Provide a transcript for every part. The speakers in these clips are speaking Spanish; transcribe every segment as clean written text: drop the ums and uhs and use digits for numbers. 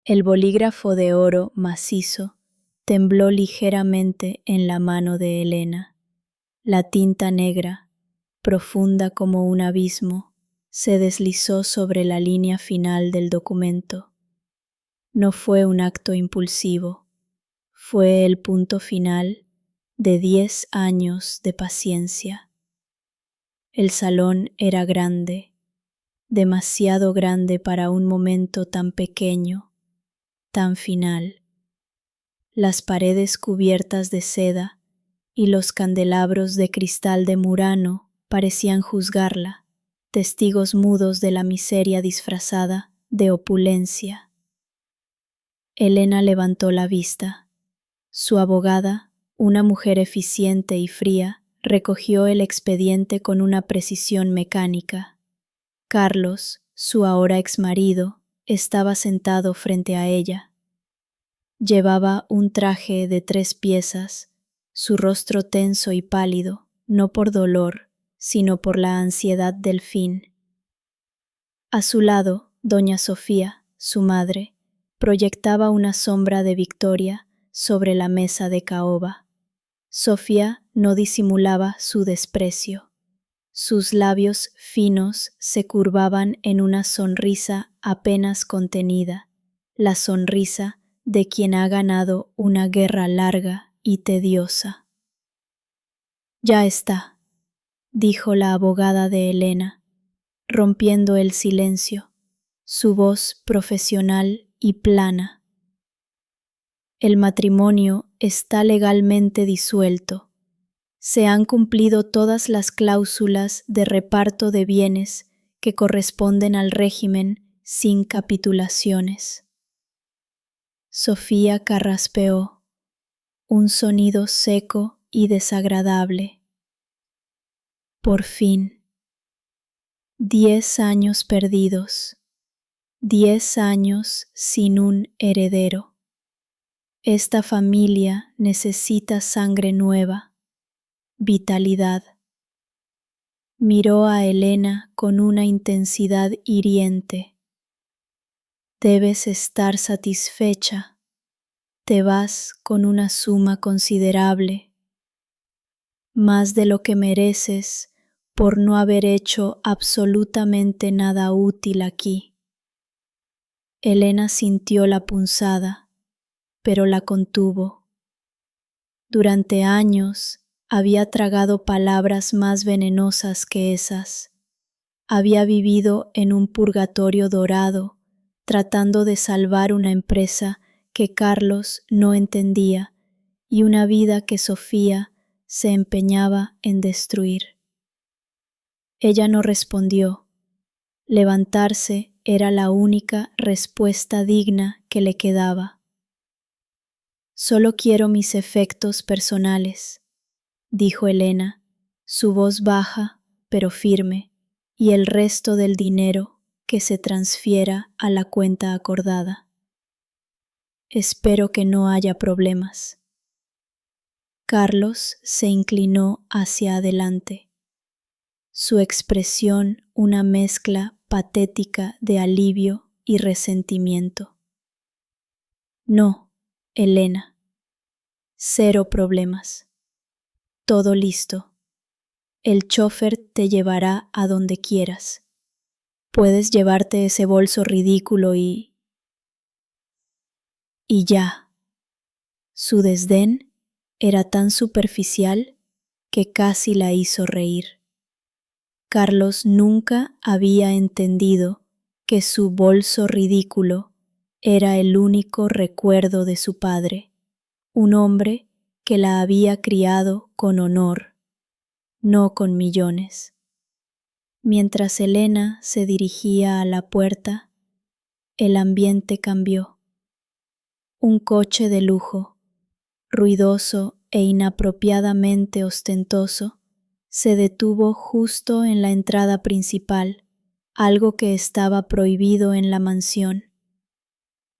El bolígrafo de oro macizo tembló ligeramente en la mano de Elena. La tinta negra, profunda como un abismo, se deslizó sobre la línea final del documento. No fue un acto impulsivo, fue el punto final de 10 años de paciencia. El salón era grande, demasiado grande para un momento tan pequeño, tan final. Las paredes cubiertas de seda y los candelabros de cristal de Murano parecían juzgarla, testigos mudos de la miseria disfrazada de opulencia. Elena levantó la vista. Su abogada, una mujer eficiente y fría, recogió el expediente con una precisión mecánica. Carlos, su ahora exmarido, estaba sentado frente a ella. Llevaba un traje de 3 piezas, su rostro tenso y pálido, no por dolor, sino por la ansiedad del fin. A su lado, doña Sofía, su madre, proyectaba una sombra de victoria sobre la mesa de caoba. Sofía no disimulaba su desprecio. Sus labios finos se curvaban en una sonrisa apenas contenida, la sonrisa de quien ha ganado una guerra larga y tediosa. Ya está, dijo la abogada de Elena, rompiendo el silencio, su voz profesional y plana. El matrimonio está legalmente disuelto. Se han cumplido todas las cláusulas de reparto de bienes que corresponden al régimen sin capitulaciones. Sofía carraspeó, un sonido seco y desagradable. Por fin. 10 años perdidos, 10 años sin un heredero. Esta familia necesita sangre nueva, vitalidad. Miró a Elena con una intensidad hiriente. Debes estar satisfecha. Te vas con una suma considerable, más de lo que mereces por no haber hecho absolutamente nada útil aquí. Elena sintió la punzada, pero la contuvo. Durante años había tragado palabras más venenosas que esas. Había vivido en un purgatorio dorado, tratando de salvar una empresa que Carlos no entendía y una vida que Sofía se empeñaba en destruir. Ella no respondió. Levantarse era la única respuesta digna que le quedaba. Solo quiero mis efectos personales, dijo Elena, su voz baja pero firme, y el resto del dinero que se transfiera a la cuenta acordada. Espero que no haya problemas. Carlos se inclinó hacia adelante. Su expresión una mezcla patética de alivio y resentimiento. No, Elena. 0 problemas. Todo listo. El chofer te llevará a donde quieras. Puedes llevarte ese bolso ridículo y ya. Su desdén era tan superficial que casi la hizo reír. Carlos nunca había entendido que su bolso ridículo era el único recuerdo de su padre, un hombre que la había criado con honor, no con millones. Mientras Elena se dirigía a la puerta, el ambiente cambió. Un coche de lujo, ruidoso e inapropiadamente ostentoso, se detuvo justo en la entrada principal, algo que estaba prohibido en la mansión.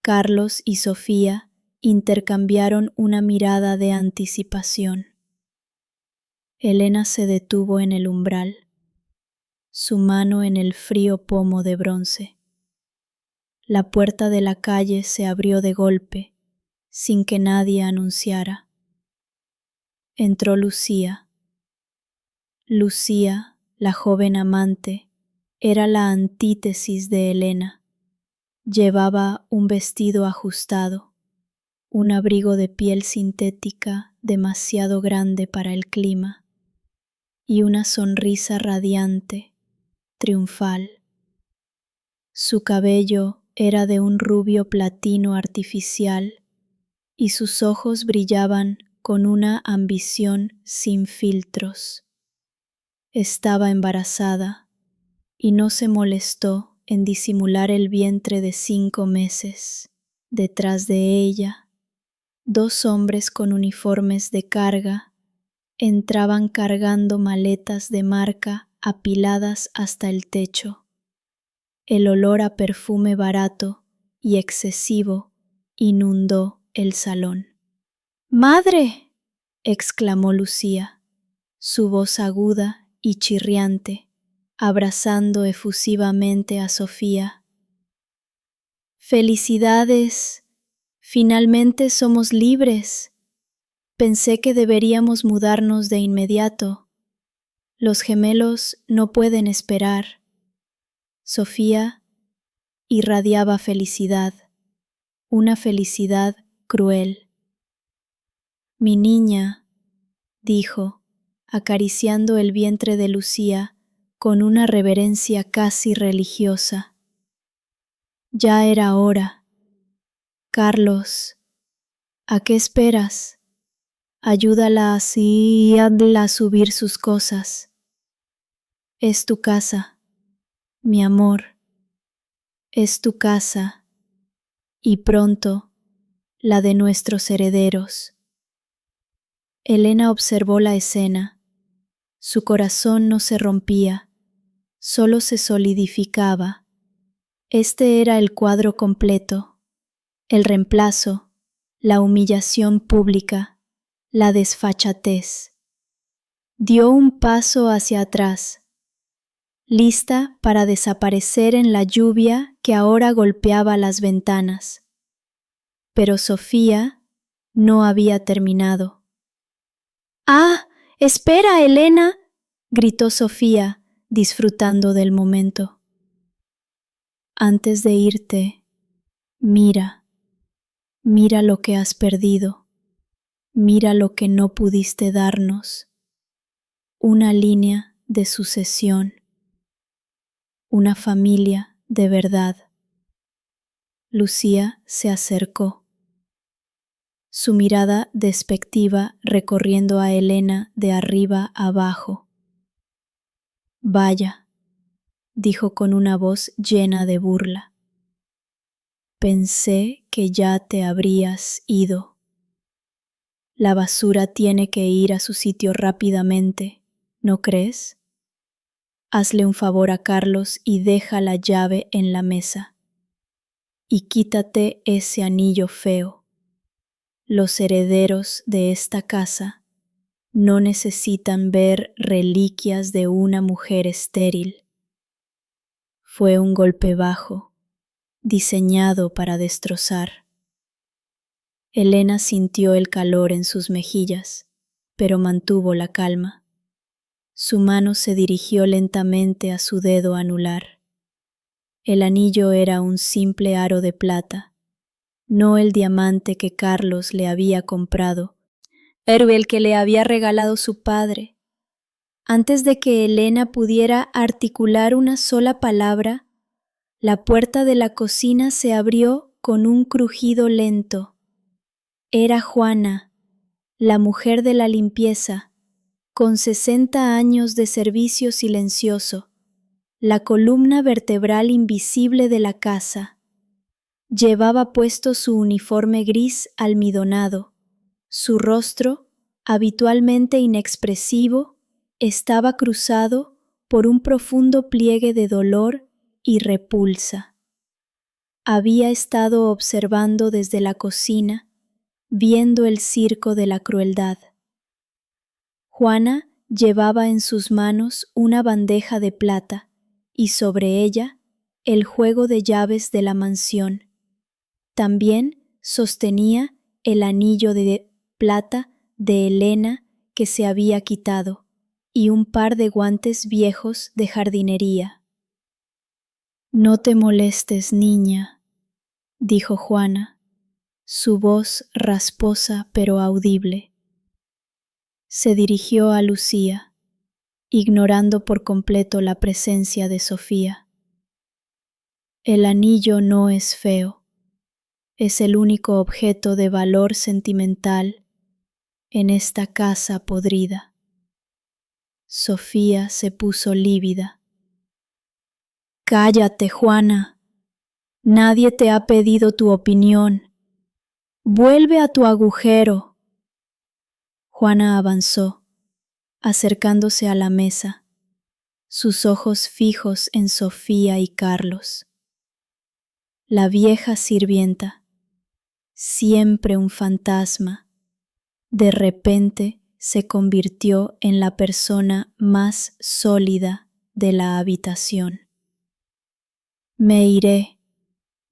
Carlos y Sofía intercambiaron una mirada de anticipación. Elena se detuvo en el umbral, su mano en el frío pomo de bronce. La puerta de la calle se abrió de golpe, sin que nadie anunciara. Entró Lucía. Lucía, la joven amante, era la antítesis de Elena. Llevaba un vestido ajustado, un abrigo de piel sintética demasiado grande para el clima y una sonrisa radiante, triunfal. Su cabello era de un rubio platino artificial y sus ojos brillaban con una ambición sin filtros. Estaba embarazada y no se molestó en disimular el vientre de 5 meses. Detrás de ella, 2 hombres con uniformes de carga entraban cargando maletas de marca apiladas hasta el techo. El olor a perfume barato y excesivo inundó el salón. ¡Madre!, exclamó Lucía, su voz aguda y chirriante, abrazando efusivamente a Sofía. ¡Felicidades! Finalmente somos libres. Pensé que deberíamos mudarnos de inmediato. Los gemelos no pueden esperar. Sofía irradiaba felicidad, una felicidad cruel. Mi niña, dijo, acariciando el vientre de Lucía con una reverencia casi religiosa. Ya era hora. Carlos, ¿a qué esperas? Ayúdala así y hazla subir sus cosas. Es tu casa, mi amor, es tu casa, y pronto la de nuestros herederos. Elena observó la escena. Su corazón no se rompía, solo se solidificaba. Este era el cuadro completo, el reemplazo, la humillación pública, la desfachatez. Dio un paso hacia atrás, lista para desaparecer en la lluvia que ahora golpeaba las ventanas. Pero Sofía no había terminado. ¡Ah! ¡Espera, Elena!, gritó Sofía, disfrutando del momento. Antes de irte, mira lo que has perdido, mira lo que no pudiste darnos. Una línea de sucesión, una familia de verdad. Lucía se acercó, su mirada despectiva recorriendo a Elena de arriba abajo. Vaya, dijo con una voz llena de burla. Pensé que ya te habrías ido. La basura tiene que ir a su sitio rápidamente, ¿no crees? Hazle un favor a Carlos y deja la llave en la mesa. Y quítate ese anillo feo. Los herederos de esta casa no necesitan ver reliquias de una mujer estéril. Fue un golpe bajo, diseñado para destrozar. Elena sintió el calor en sus mejillas, pero mantuvo la calma. Su mano se dirigió lentamente a su dedo anular. El anillo era un simple aro de plata, no el diamante que Carlos le había comprado, pero el que le había regalado su padre. Antes de que Elena pudiera articular una sola palabra, la puerta de la cocina se abrió con un crujido lento. Era Juana, la mujer de la limpieza, con 60 años de servicio silencioso, la columna vertebral invisible de la casa. Llevaba puesto su uniforme gris almidonado. Su rostro, habitualmente inexpresivo, estaba cruzado por un profundo pliegue de dolor y repulsa. Había estado observando desde la cocina, viendo el circo de la crueldad. Juana llevaba en sus manos una bandeja de plata y sobre ella el juego de llaves de la mansión. También sostenía el anillo de plata de Elena que se había quitado y un par de guantes viejos de jardinería. «No te molestes, niña», dijo Juana, su voz rasposa pero audible. Se dirigió a Lucía, ignorando por completo la presencia de Sofía. «El anillo no es feo, es el único objeto de valor sentimental en esta casa podrida». Sofía se puso lívida. «Cállate, Juana. Nadie te ha pedido tu opinión. Vuelve a tu agujero». Juana avanzó, acercándose a la mesa, sus ojos fijos en Sofía y Carlos. La vieja sirvienta, siempre un fantasma, de repente se convirtió en la persona más sólida de la habitación. «Me iré»,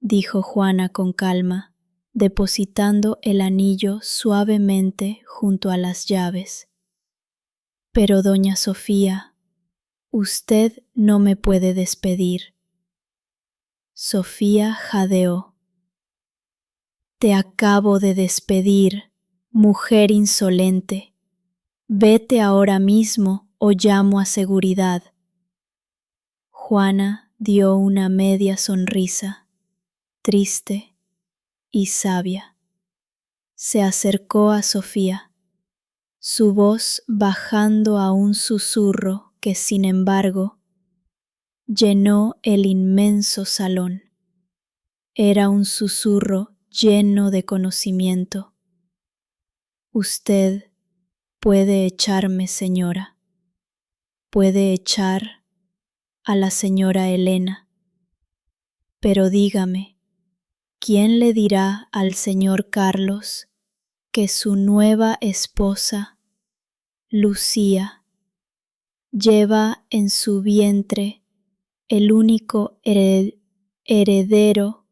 dijo Juana con calma, depositando el anillo suavemente junto a las llaves. «Pero, doña Sofía, usted no me puede despedir». Sofía jadeó. «Te acabo de despedir, mujer insolente. Vete ahora mismo o llamo a seguridad». Juana dio una media sonrisa, triste y sabia. Se acercó a Sofía, su voz bajando a un susurro que, sin embargo, llenó el inmenso salón. Era un susurro lleno de conocimiento. «Usted puede echarme, señora. Puede echar a la señora Elena. Pero dígame, ¿quién le dirá al señor Carlos que su nueva esposa, Lucía, lleva en su vientre el único heredero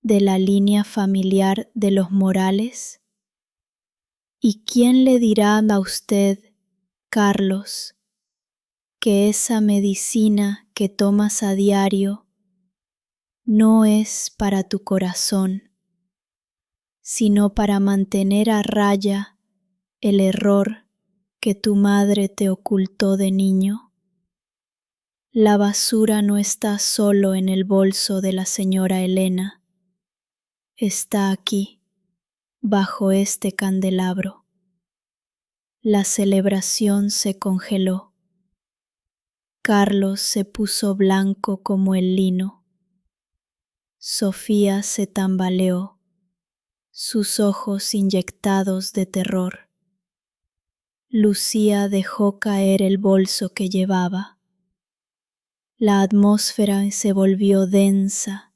de la línea familiar de los Morales? ¿Y quién le dirá a usted, Carlos, que esa medicina que tomas a diario no es para tu corazón, sino para mantener a raya el error que tu madre te ocultó de niño? La basura no está solo en el bolso de la señora Elena, está aquí, bajo este candelabro». La celebración se congeló. Carlos se puso blanco como el lino. Sofía se tambaleó, sus ojos inyectados de terror. Lucía dejó caer el bolso que llevaba. La atmósfera se volvió densa,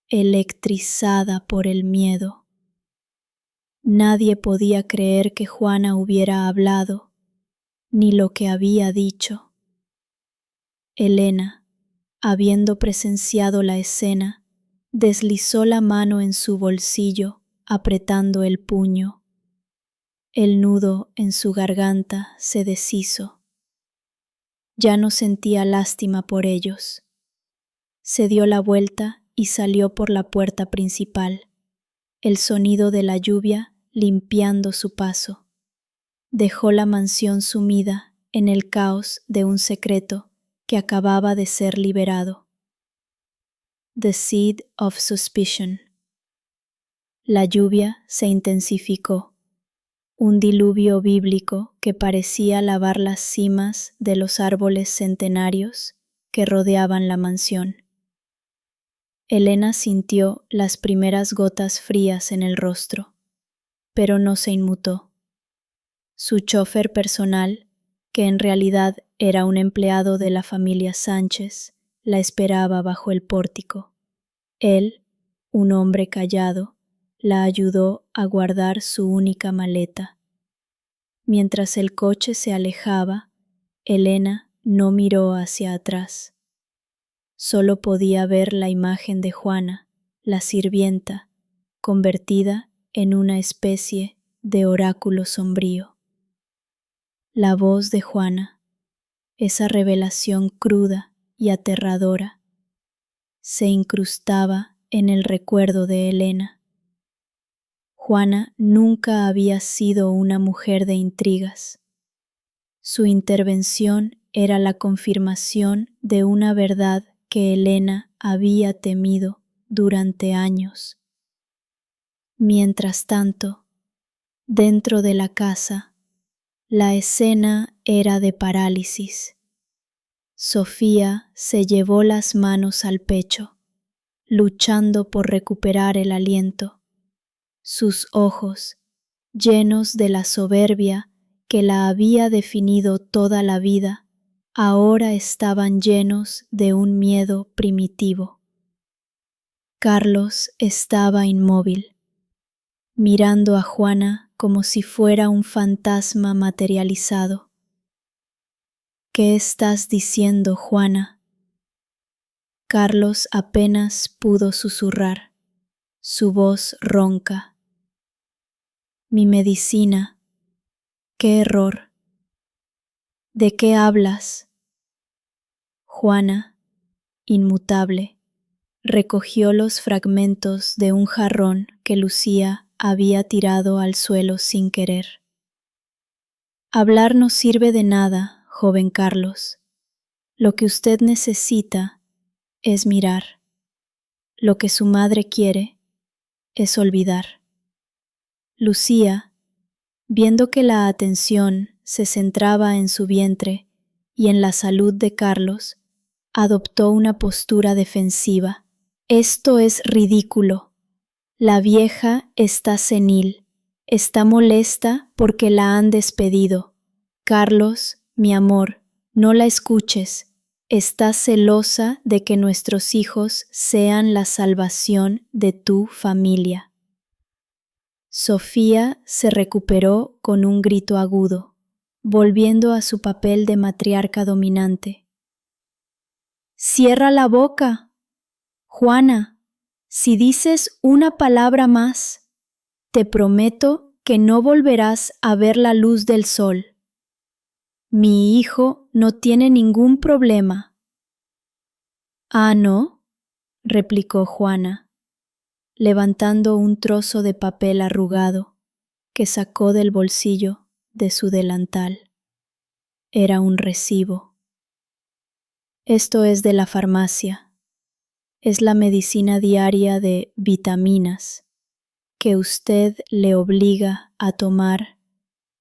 electrizada por el miedo. Nadie podía creer que Juana hubiera hablado, ni lo que había dicho. Elena, habiendo presenciado la escena, deslizó la mano en su bolsillo, apretando el puño. El nudo en su garganta se deshizo. Ya no sentía lástima por ellos. Se dio la vuelta y salió por la puerta principal, el sonido de la lluvia limpiando su paso. Dejó la mansión sumida en el caos de un secreto que acababa de ser liberado. The Seed of Suspicion. La lluvia se intensificó, un diluvio bíblico que parecía lavar las cimas de los árboles centenarios que rodeaban la mansión. Elena sintió las primeras gotas frías en el rostro, pero no se inmutó. Su chófer personal, que en realidad era un empleado de la familia Sánchez, la esperaba bajo el pórtico. Él, un hombre callado, la ayudó a guardar su única maleta. Mientras el coche se alejaba, Elena no miró hacia atrás. solo podía ver la imagen de Juana, la sirvienta, convertida en una especie de oráculo sombrío. La voz de Juana, esa revelación cruda y aterradora, se incrustaba en el recuerdo de Elena. Juana nunca había sido una mujer de intrigas. Su intervención era la confirmación de una verdad que Elena había temido durante años. Mientras tanto, dentro de la casa, la escena era de parálisis. Sofía se llevó las manos al pecho, luchando por recuperar el aliento. Sus ojos, llenos de la soberbia que la había definido toda la vida, ahora estaban llenos de un miedo primitivo. Carlos estaba inmóvil, mirando a Juana como si fuera un fantasma materializado. ¿Qué estás diciendo, Juana? Carlos apenas pudo susurrar, su voz ronca. Mi medicina, qué error. ¿De qué hablas? Juana, inmutable, recogió los fragmentos de un jarrón que Lucía había tirado al suelo sin querer. Hablar no sirve de nada, joven Carlos. Lo que usted necesita es mirar. Lo que su madre quiere es olvidar. Lucía, viendo que la atención se centraba en su vientre y en la salud de Carlos, adoptó una postura defensiva. Esto es ridículo. La vieja está senil, está molesta porque la han despedido. Carlos, mi amor, no la escuches. Está celosa de que nuestros hijos sean la salvación de tu familia. Sofía se recuperó con un grito agudo, volviendo a su papel de matriarca dominante. ¡Cierra la boca! Juana, si dices una palabra más, te prometo que no volverás a ver la luz del sol. Mi hijo no tiene ningún problema. Ah, ¿no?, replicó Juana, levantando un trozo de papel arrugado que sacó del bolsillo de su delantal. Era un recibo. Esto es de la farmacia. Es la medicina diaria de vitaminas que usted le obliga a tomar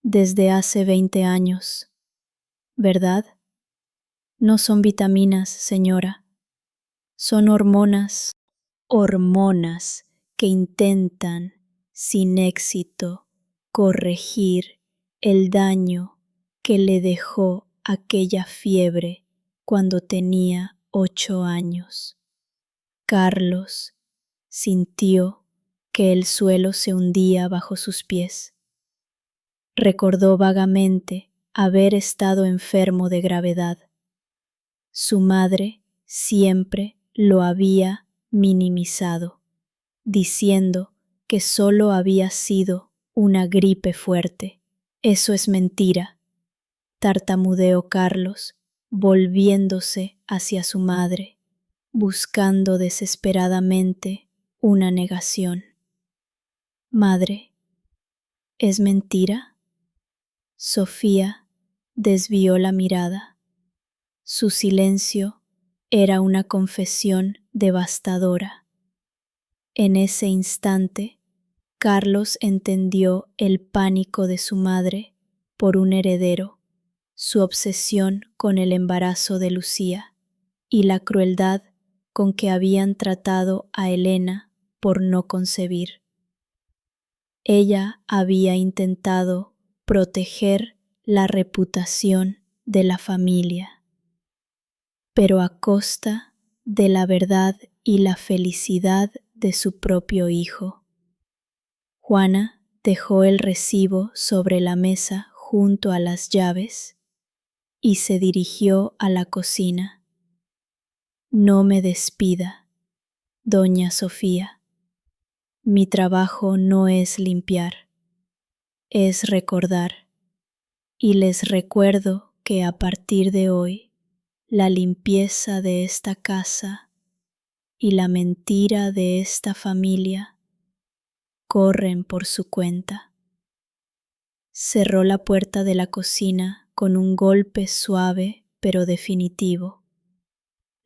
desde hace 20 años, ¿verdad? No son vitaminas, señora. Son hormonas que intentan, sin éxito, corregir el daño que le dejó aquella fiebre cuando tenía 8 años. Carlos sintió que el suelo se hundía bajo sus pies. Recordó vagamente haber estado enfermo de gravedad. Su madre siempre lo había minimizado, diciendo que solo había sido una gripe fuerte. Eso es mentira, tartamudeó Carlos, volviéndose hacia su madre, buscando desesperadamente una negación. Madre, ¿es mentira? Sofía desvió la mirada. Su silencio era una confesión devastadora. En ese instante, Carlos entendió el pánico de su madre por un heredero, su obsesión con el embarazo de Lucía y la crueldad con que habían tratado a Elena por no concebir. Ella había intentado proteger la reputación de la familia, pero a costa de la verdad y la felicidad de su propio hijo. Juana dejó el recibo sobre la mesa junto a las llaves y se dirigió a la cocina. No me despida, doña Sofía. Mi trabajo no es limpiar, es recordar, y les recuerdo que a partir de hoy la limpieza de esta casa y la mentira de esta familia corren por su cuenta. Cerró la puerta de la cocina con un golpe suave pero definitivo.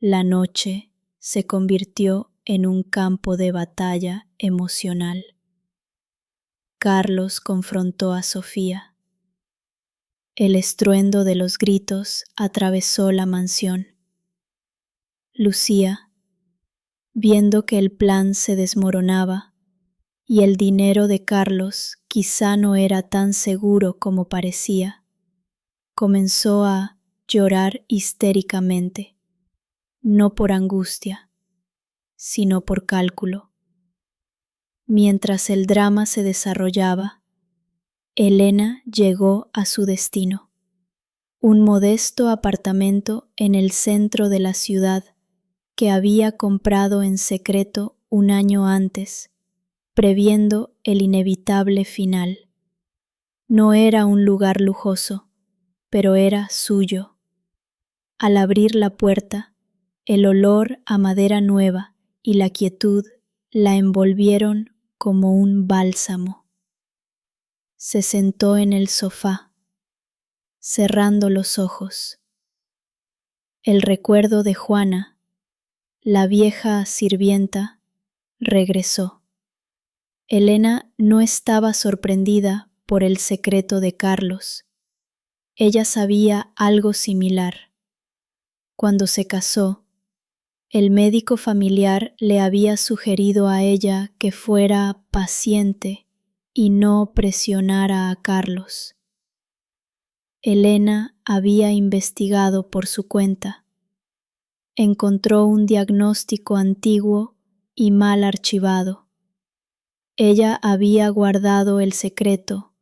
La noche se convirtió en un campo de batalla emocional. Carlos confrontó a Sofía. El estruendo de los gritos atravesó la mansión. Lucía, viendo que el plan se desmoronaba y el dinero de Carlos quizá no era tan seguro como parecía, comenzó a llorar histéricamente, no por angustia, sino por cálculo. Mientras el drama se desarrollaba, Elena llegó a su destino, un modesto apartamento en el centro de la ciudad que había comprado en secreto un año antes, previendo el inevitable final. No era un lugar lujoso, pero era suyo. Al abrir la puerta, el olor a madera nueva y la quietud la envolvieron como un bálsamo. Se sentó en el sofá, cerrando los ojos. El recuerdo de Juana, la vieja sirvienta, regresó. Elena no estaba sorprendida por el secreto de Carlos. Ella sabía algo similar. Cuando se casó, el médico familiar le había sugerido a ella que fuera paciente y no presionara a Carlos. Elena había investigado por su cuenta. Encontró un diagnóstico antiguo y mal archivado. Ella había guardado el secreto,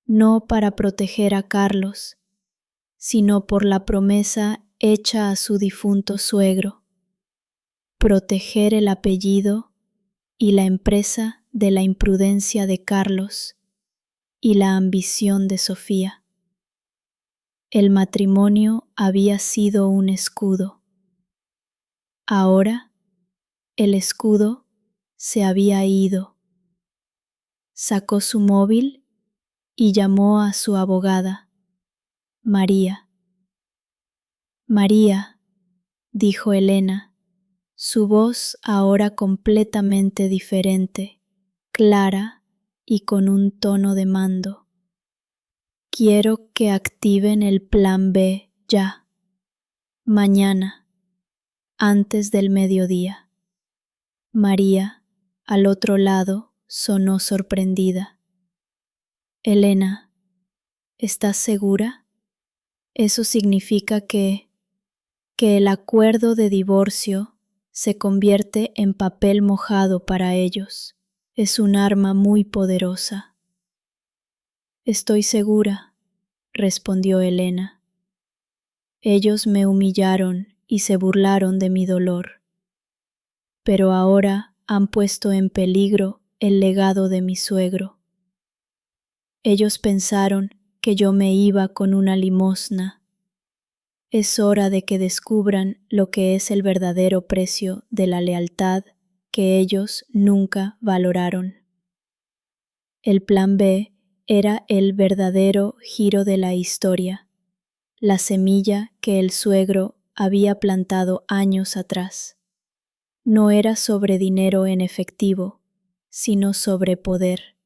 no para proteger a Carlos, sino por la promesa hecha a su difunto suegro: proteger el apellido y la empresa de la imprudencia de Carlos y la ambición de Sofía. El matrimonio había sido un escudo. Ahora el escudo se había ido. Sacó su móvil y llamó a su abogada, María. María, dijo Elena, su voz ahora completamente diferente, clara y con un tono de mando. Quiero que activen el plan B ya, mañana, antes del mediodía. María, al otro lado, sonó sorprendida. Elena, ¿estás segura? Eso significa que el acuerdo de divorcio se convierte en papel mojado para ellos. Es un arma muy poderosa. Estoy segura, respondió Elena. Ellos me humillaron y se burlaron de mi dolor, pero ahora han puesto en peligro el legado de mi suegro. Ellos pensaron que yo me iba con una limosna. Es hora de que descubran lo que es el verdadero precio de la lealtad que ellos nunca valoraron. El plan B era el verdadero giro de la historia, la semilla que el suegro había plantado años atrás. No era sobre dinero en efectivo, sino sobre poder.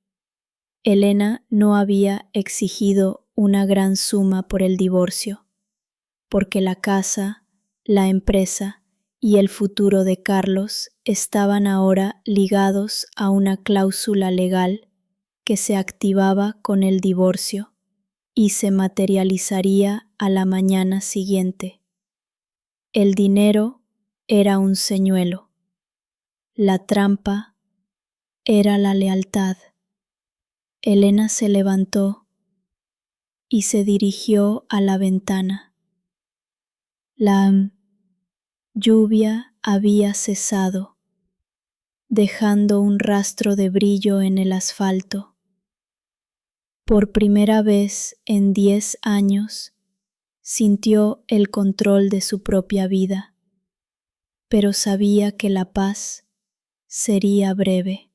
Elena no había exigido una gran suma por el divorcio, porque la casa, la empresa y el futuro de Carlos estaban ahora ligados a una cláusula legal que se activaba con el divorcio y se materializaría a la mañana siguiente. El dinero era un señuelo. La trampa era la lealtad. Elena se levantó y se dirigió a la ventana. La lluvia había cesado, dejando un rastro de brillo en el asfalto. Por primera vez en 10 años, sintió el control de su propia vida, pero sabía que la paz sería breve.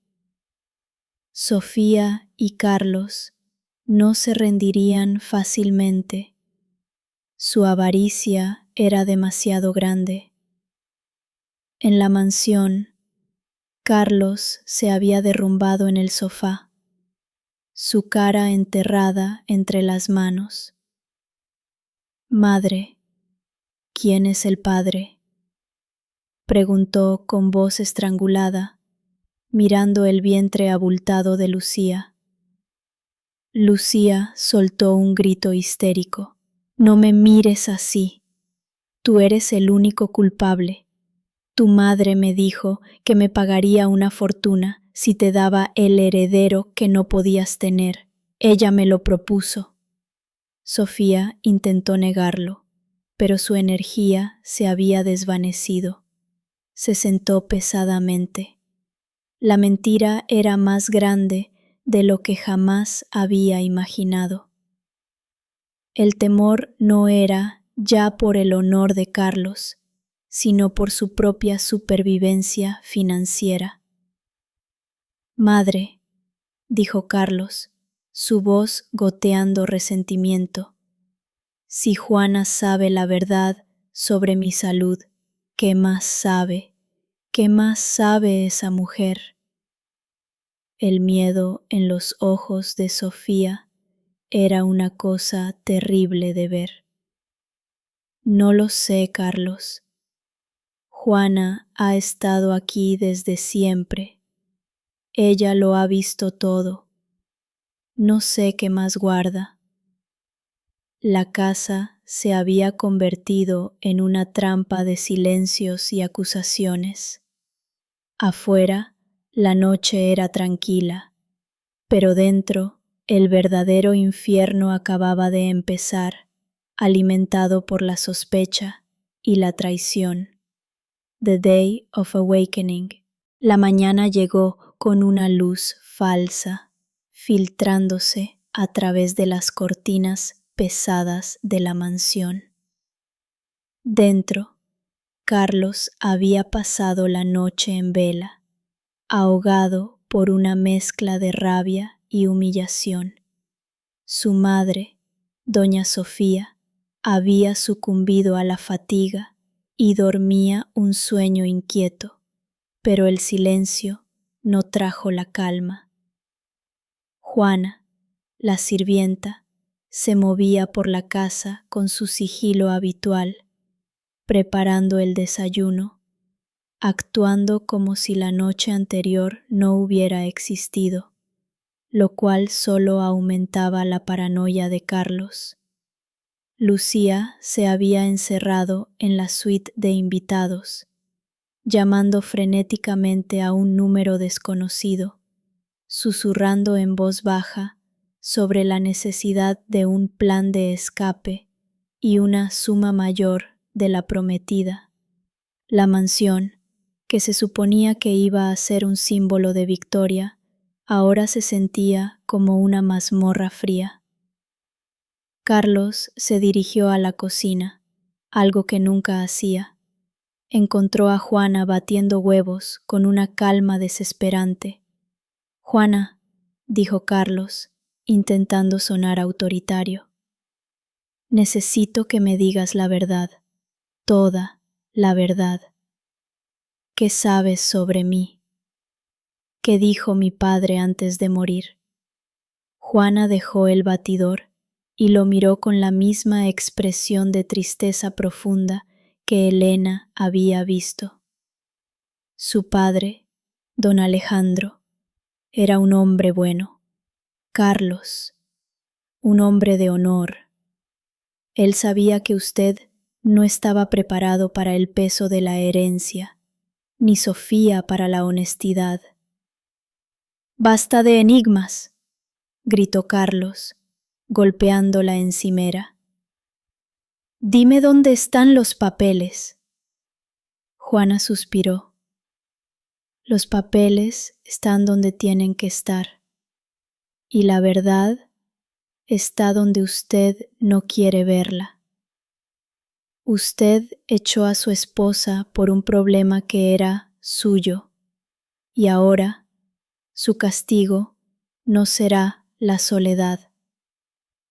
Sofía y Carlos no se rendirían fácilmente. Su avaricia era demasiado grande. En la mansión, Carlos se había derrumbado en el sofá, su cara enterrada entre las manos. Madre, ¿quién es el padre?, preguntó con voz estrangulada, mirando el vientre abultado de Lucía. Lucía soltó un grito histérico. No me mires así. Tú eres el único culpable. Tu madre me dijo que me pagaría una fortuna si te daba el heredero que no podías tener. Ella me lo propuso. Sofía intentó negarlo, pero su energía se había desvanecido. Se sentó pesadamente. La mentira era más grande de lo que jamás había imaginado. El temor no era ya por el honor de Carlos, sino por su propia supervivencia financiera. Madre, dijo Carlos, su voz goteando resentimiento, si Juana sabe la verdad sobre mi salud, ¿qué más sabe? ¿Qué más sabe esa mujer? El miedo en los ojos de Sofía era una cosa terrible de ver. No lo sé, Carlos. Juana ha estado aquí desde siempre. Ella lo ha visto todo. No sé qué más guarda. La casa se había convertido en una trampa de silencios y acusaciones. Afuera, la noche era tranquila, pero dentro, el verdadero infierno acababa de empezar, alimentado por la sospecha y la traición. The Day of Awakening. La mañana llegó con una luz falsa, filtrándose a través de las cortinas pesadas de la mansión. Dentro, Carlos había pasado la noche en vela, ahogado por una mezcla de rabia y humillación. Su madre, doña Sofía, había sucumbido a la fatiga y dormía un sueño inquieto, pero el silencio no trajo la calma. Juana, la sirvienta, se movía por la casa con su sigilo habitual, preparando el desayuno, actuando como si la noche anterior no hubiera existido, lo cual solo aumentaba la paranoia de Carlos. Lucía se había encerrado en la suite de invitados, llamando frenéticamente a un número desconocido, susurrando en voz baja sobre la necesidad de un plan de escape y una suma mayor de la prometida. La mansión, que se suponía que iba a ser un símbolo de victoria, ahora se sentía como una mazmorra fría. Carlos se dirigió a la cocina, algo que nunca hacía. Encontró a Juana batiendo huevos con una calma desesperante. «Juana», dijo Carlos, intentando sonar autoritario, «necesito que me digas la verdad, toda la verdad. ¿Qué sabes sobre mí? ¿Qué dijo mi padre antes de morir?» Juana dejó el batidor y lo miró con la misma expresión de tristeza profunda que Elena había visto. Su padre, don Alejandro, era un hombre bueno. Carlos, un hombre de honor. Él sabía que usted no estaba preparado para el peso de la herencia, ni Sofía para la honestidad. «Basta de enigmas», gritó Carlos, golpeando la encimera. «Dime dónde están los papeles». Juana suspiró. Los papeles están donde tienen que estar, y la verdad está donde usted no quiere verla. Usted echó a su esposa por un problema que era suyo, y ahora su castigo no será la soledad,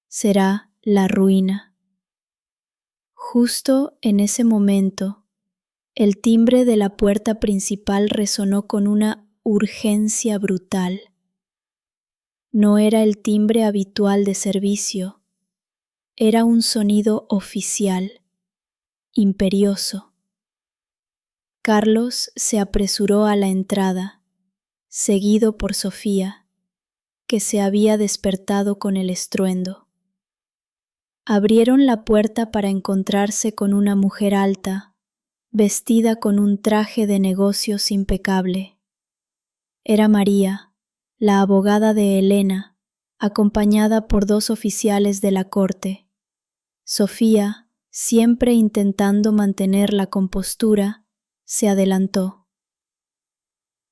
será la ruina. Justo en ese momento, el timbre de la puerta principal resonó con una urgencia brutal. No era el timbre habitual de servicio, era un sonido oficial, imperioso. Carlos se apresuró a la entrada, seguido por Sofía, que se había despertado con el estruendo. Abrieron la puerta para encontrarse con una mujer alta, vestida con un traje de negocios impecable. Era María, la abogada de Elena, acompañada por 2 oficiales de la corte. Sofía, siempre intentando mantener la compostura, se adelantó.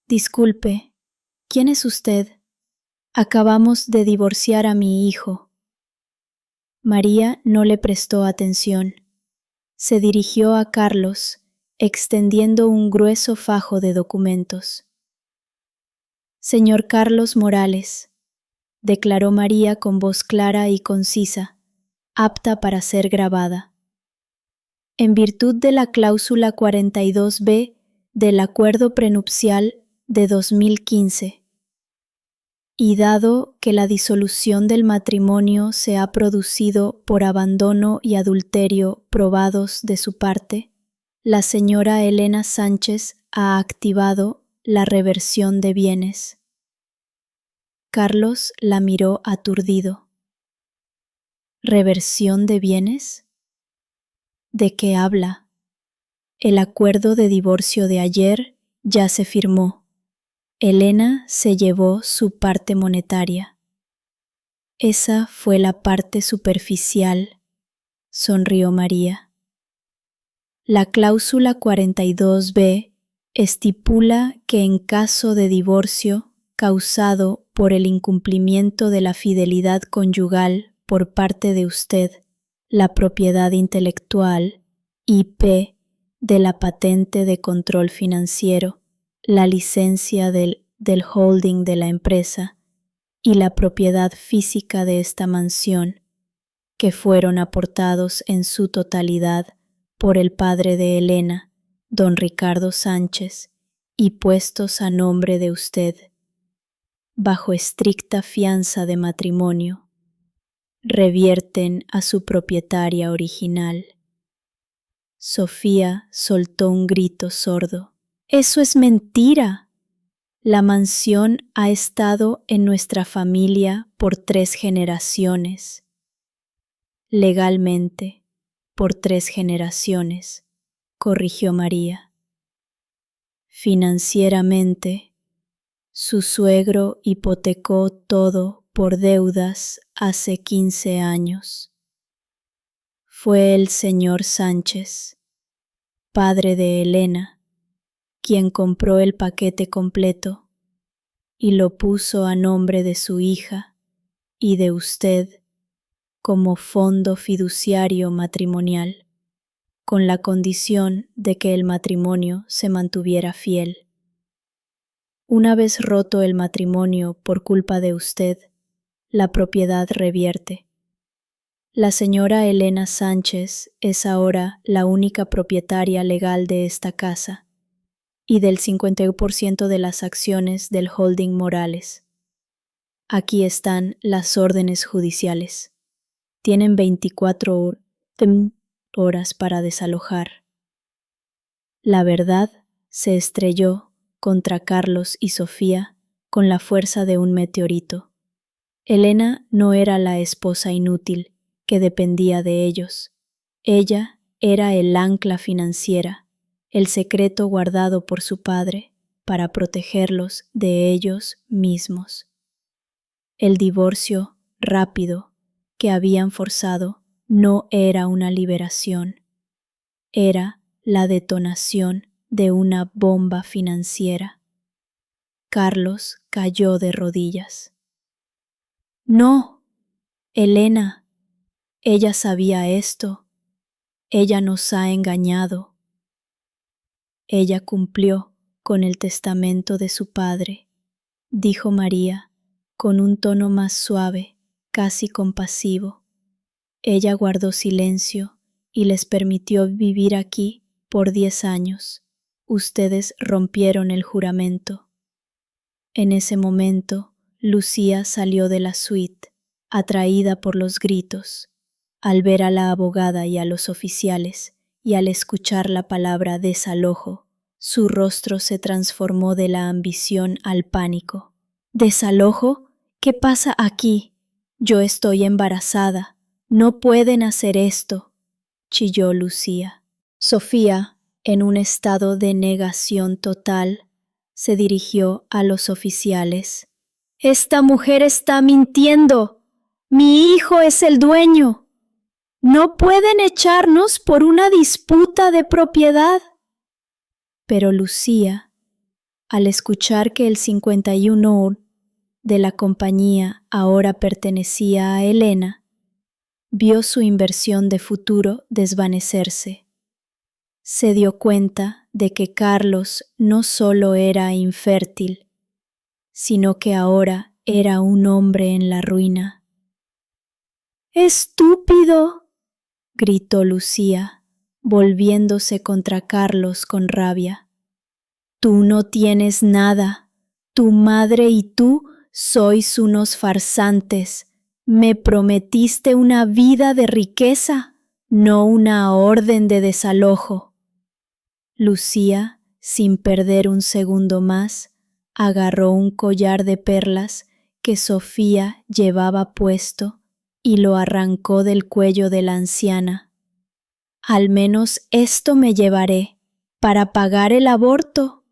Disculpe, ¿quién es usted? Acabamos de divorciar a mi hijo. María no le prestó atención. Se dirigió a Carlos, extendiendo un grueso fajo de documentos. Señor Carlos Morales, declaró María con voz clara y concisa, apta para ser grabada. En virtud de la cláusula 42b del Acuerdo Prenupcial de 2015, y dado que la disolución del matrimonio se ha producido por abandono y adulterio probados de su parte, la señora Elena Sánchez ha activado la reversión de bienes. Carlos la miró aturdido. ¿Reversión de bienes? ¿De qué habla? El acuerdo de divorcio de ayer ya se firmó. Elena se llevó su parte monetaria. Esa fue la parte superficial, sonrió María. La cláusula 42b estipula que en caso de divorcio causado por el incumplimiento de la fidelidad conyugal por parte de usted, la propiedad intelectual, IP, de la patente de control financiero, la licencia del holding de la empresa y la propiedad física de esta mansión, que fueron aportados en su totalidad por el padre de Elena, don Ricardo Sánchez, y puestos a nombre de usted, bajo estricta fianza de matrimonio, revierten a su propietaria original. Sofía soltó un grito sordo. ¡Eso es mentira! La mansión ha estado en nuestra familia por 3 generaciones. Legalmente, por 3 generaciones, corrigió María. Financieramente, su suegro hipotecó todo por deudas hace 15 años. Fue el señor Sánchez, padre de Elena, quien compró el paquete completo y lo puso a nombre de su hija y de usted como fondo fiduciario matrimonial, con la condición de que el matrimonio se mantuviera fiel. Una vez roto el matrimonio por culpa de usted, la propiedad revierte. La señora Elena Sánchez es ahora la única propietaria legal de esta casa y del 51% de las acciones del holding Morales. Aquí están las órdenes judiciales. Tienen 24 horas para desalojar. La verdad se estrelló contra Carlos y Sofía con la fuerza de un meteorito. Elena no era la esposa inútil que dependía de ellos. Ella era el ancla financiera, el secreto guardado por su padre para protegerlos de ellos mismos. El divorcio rápido que habían forzado no era una liberación, era la detonación de una bomba financiera. Carlos cayó de rodillas. No, Elena, ella sabía esto. Ella nos ha engañado. Ella cumplió con el testamento de su padre, dijo María, con un tono más suave, casi compasivo. Ella guardó silencio y les permitió vivir aquí por 10 años. Ustedes rompieron el juramento. En ese momento, Lucía salió de la suite, atraída por los gritos. Al ver a la abogada y a los oficiales, y al escuchar la palabra desalojo, su rostro se transformó de la ambición al pánico. ¿Desalojo? ¿Qué pasa aquí? Yo estoy embarazada. No pueden hacer esto, chilló Lucía. Sofía, en un estado de negación total, se dirigió a los oficiales. «¡Esta mujer está mintiendo! ¡Mi hijo es el dueño! ¡No pueden echarnos por una disputa de propiedad!». Pero Lucía, al escuchar que el 51 de la compañía ahora pertenecía a Elena, vio su inversión de futuro desvanecerse. Se dio cuenta de que Carlos no solo era infértil, sino que ahora era un hombre en la ruina. «¡Estúpido!», gritó Lucía, volviéndose contra Carlos con rabia. «Tú no tienes nada. Tu madre y tú sois unos farsantes. Me prometiste una vida de riqueza, no una orden de desalojo». Lucía, sin perder un segundo más, agarró un collar de perlas que Sofía llevaba puesto y lo arrancó del cuello de la anciana. «Al menos esto me llevaré para pagar el aborto».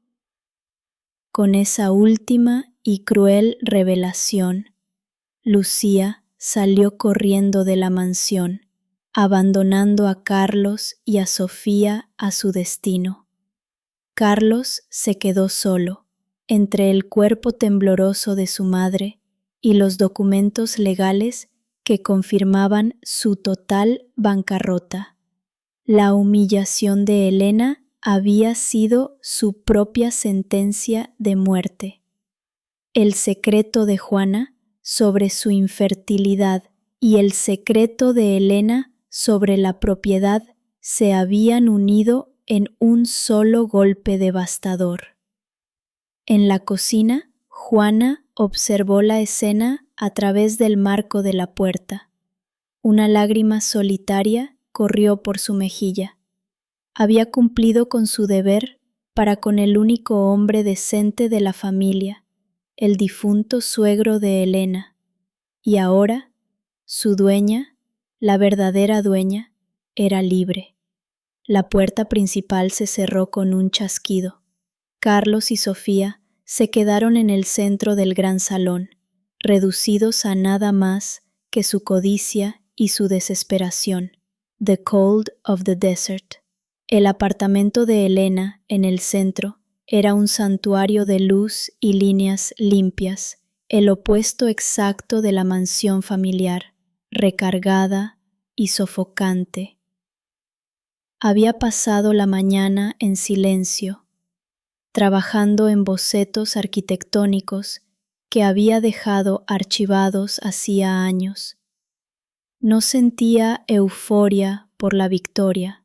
Con esa última y cruel revelación, Lucía salió corriendo de la mansión, abandonando a Carlos y a Sofía a su destino. Carlos se quedó solo, entre el cuerpo tembloroso de su madre y los documentos legales que confirmaban su total bancarrota. La humillación de Elena había sido su propia sentencia de muerte. El secreto de Juana sobre su infertilidad y el secreto de Elena sobre la propiedad se habían unido en un solo golpe devastador. En la cocina, Juana observó la escena a través del marco de la puerta. Una lágrima solitaria corrió por su mejilla. Había cumplido con su deber para con el único hombre decente de la familia, el difunto suegro de Elena, y ahora su dueña, la verdadera dueña, era libre. La puerta principal se cerró con un chasquido. Carlos y Sofía se quedaron en el centro del gran salón, reducidos a nada más que su codicia y su desesperación. The cold of the desert. El apartamento de Elena, en el centro, era un santuario de luz y líneas limpias, el opuesto exacto de la mansión familiar, recargada y sofocante. Había pasado la mañana en silencio, trabajando en bocetos arquitectónicos que había dejado archivados hacía años. No sentía euforia por la victoria,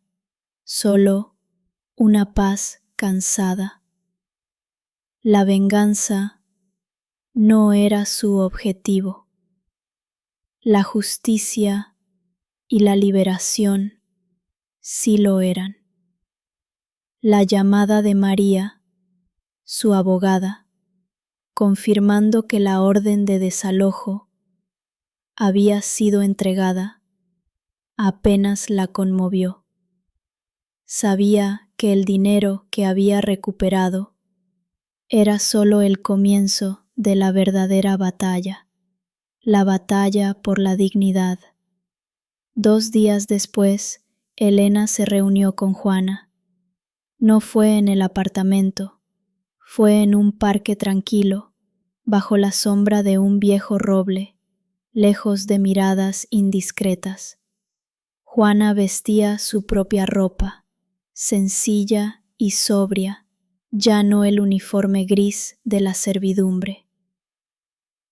solo una paz cansada. La venganza no era su objetivo. La justicia y la liberación sí lo eran. La llamada de María, su abogada, confirmando que la orden de desalojo había sido entregada, apenas la conmovió. Sabía que el dinero que había recuperado era solo el comienzo de la verdadera batalla, la batalla por la dignidad. 2 días después, Elena se reunió con Juana. No fue en el apartamento, fue en un parque tranquilo, bajo la sombra de un viejo roble, lejos de miradas indiscretas. Juana vestía su propia ropa, sencilla y sobria, ya no el uniforme gris de la servidumbre.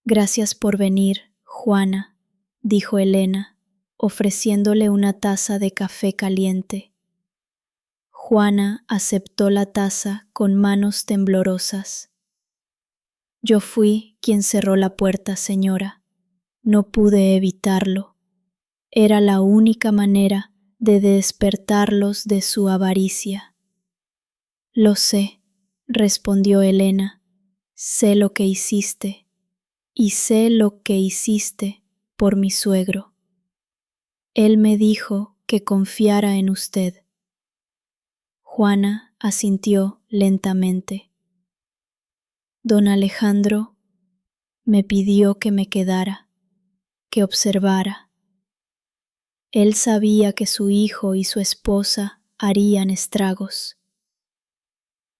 Gracias por venir, Juana, dijo Elena, ofreciéndole una taza de café caliente. Juana aceptó la taza con manos temblorosas. Yo fui quien cerró la puerta, señora. No pude evitarlo. Era la única manera de despertarlos de su avaricia. Lo sé, respondió Elena. Sé lo que hiciste, y sé lo que hiciste por mi suegro. Él me dijo que confiara en usted. Juana asintió lentamente. Don Alejandro me pidió que me quedara, que observara. Él sabía que su hijo y su esposa harían estragos.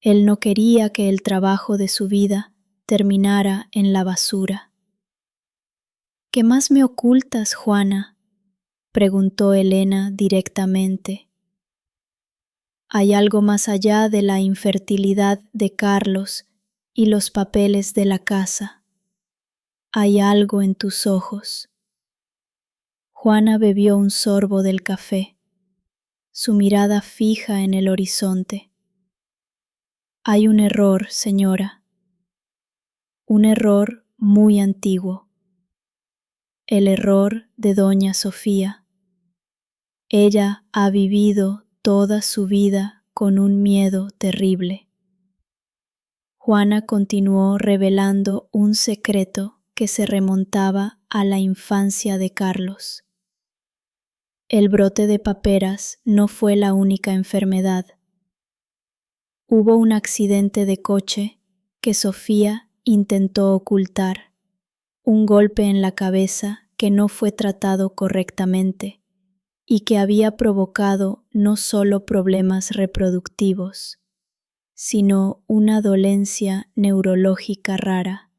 Él no quería que el trabajo de su vida terminara en la basura. ¿Qué más me ocultas, Juana?, preguntó Elena directamente. Hay algo más allá de la infertilidad de Carlos y los papeles de la casa. Hay algo en tus ojos. Juana bebió un sorbo del café, su mirada fija en el horizonte. Hay un error, señora, un error muy antiguo, el error de doña Sofía. Ella ha vivido toda su vida con un miedo terrible. Juana continuó revelando un secreto que se remontaba a la infancia de Carlos. El brote de paperas no fue la única enfermedad. Hubo un accidente de coche que Sofía intentó ocultar, un golpe en la cabeza que no fue tratado correctamente y que había provocado no solo problemas reproductivos, sino una dolencia neurológica rara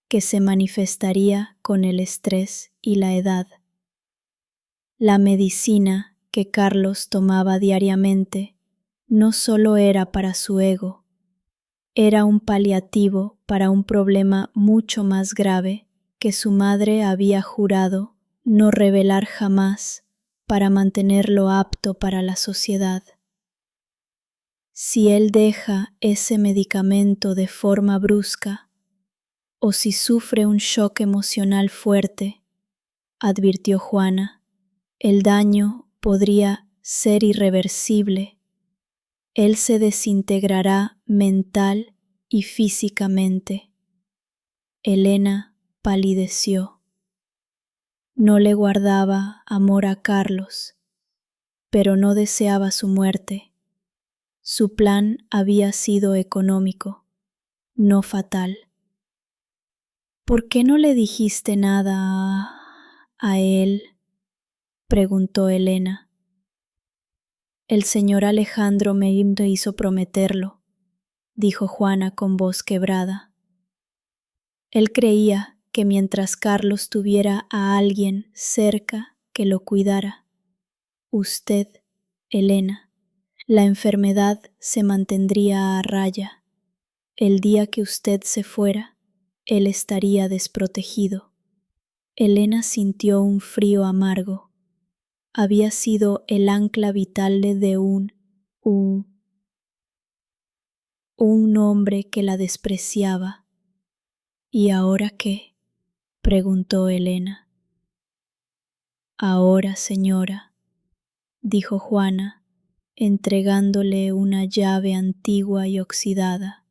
que se manifestaría con el estrés y la edad. La medicina que Carlos tomaba diariamente no solo era para su ego, era un paliativo para un problema mucho más grave que su madre había jurado no revelar jamás para mantenerlo apto para la sociedad. Si él deja ese medicamento de forma brusca o si sufre un shock emocional fuerte, advirtió Juana, el daño podría ser irreversible. Él se desintegrará mental y físicamente. Elena palideció. No le guardaba amor a Carlos, pero no deseaba su muerte. Su plan había sido económico, no fatal. ¿Por qué no le dijiste nada a él?, preguntó Elena. El señor Alejandro me hizo prometerlo, dijo Juana con voz quebrada. Él creía que mientras Carlos tuviera a alguien cerca que lo cuidara, usted, Elena, la enfermedad se mantendría a raya. El día que usted se fuera, él estaría desprotegido. Elena sintió un frío amargo. Había sido el ancla vital de un hombre que la despreciaba. ¿Y ahora qué?, preguntó Elena. Ahora, señora, dijo Juana, entregándole una llave antigua y oxidada.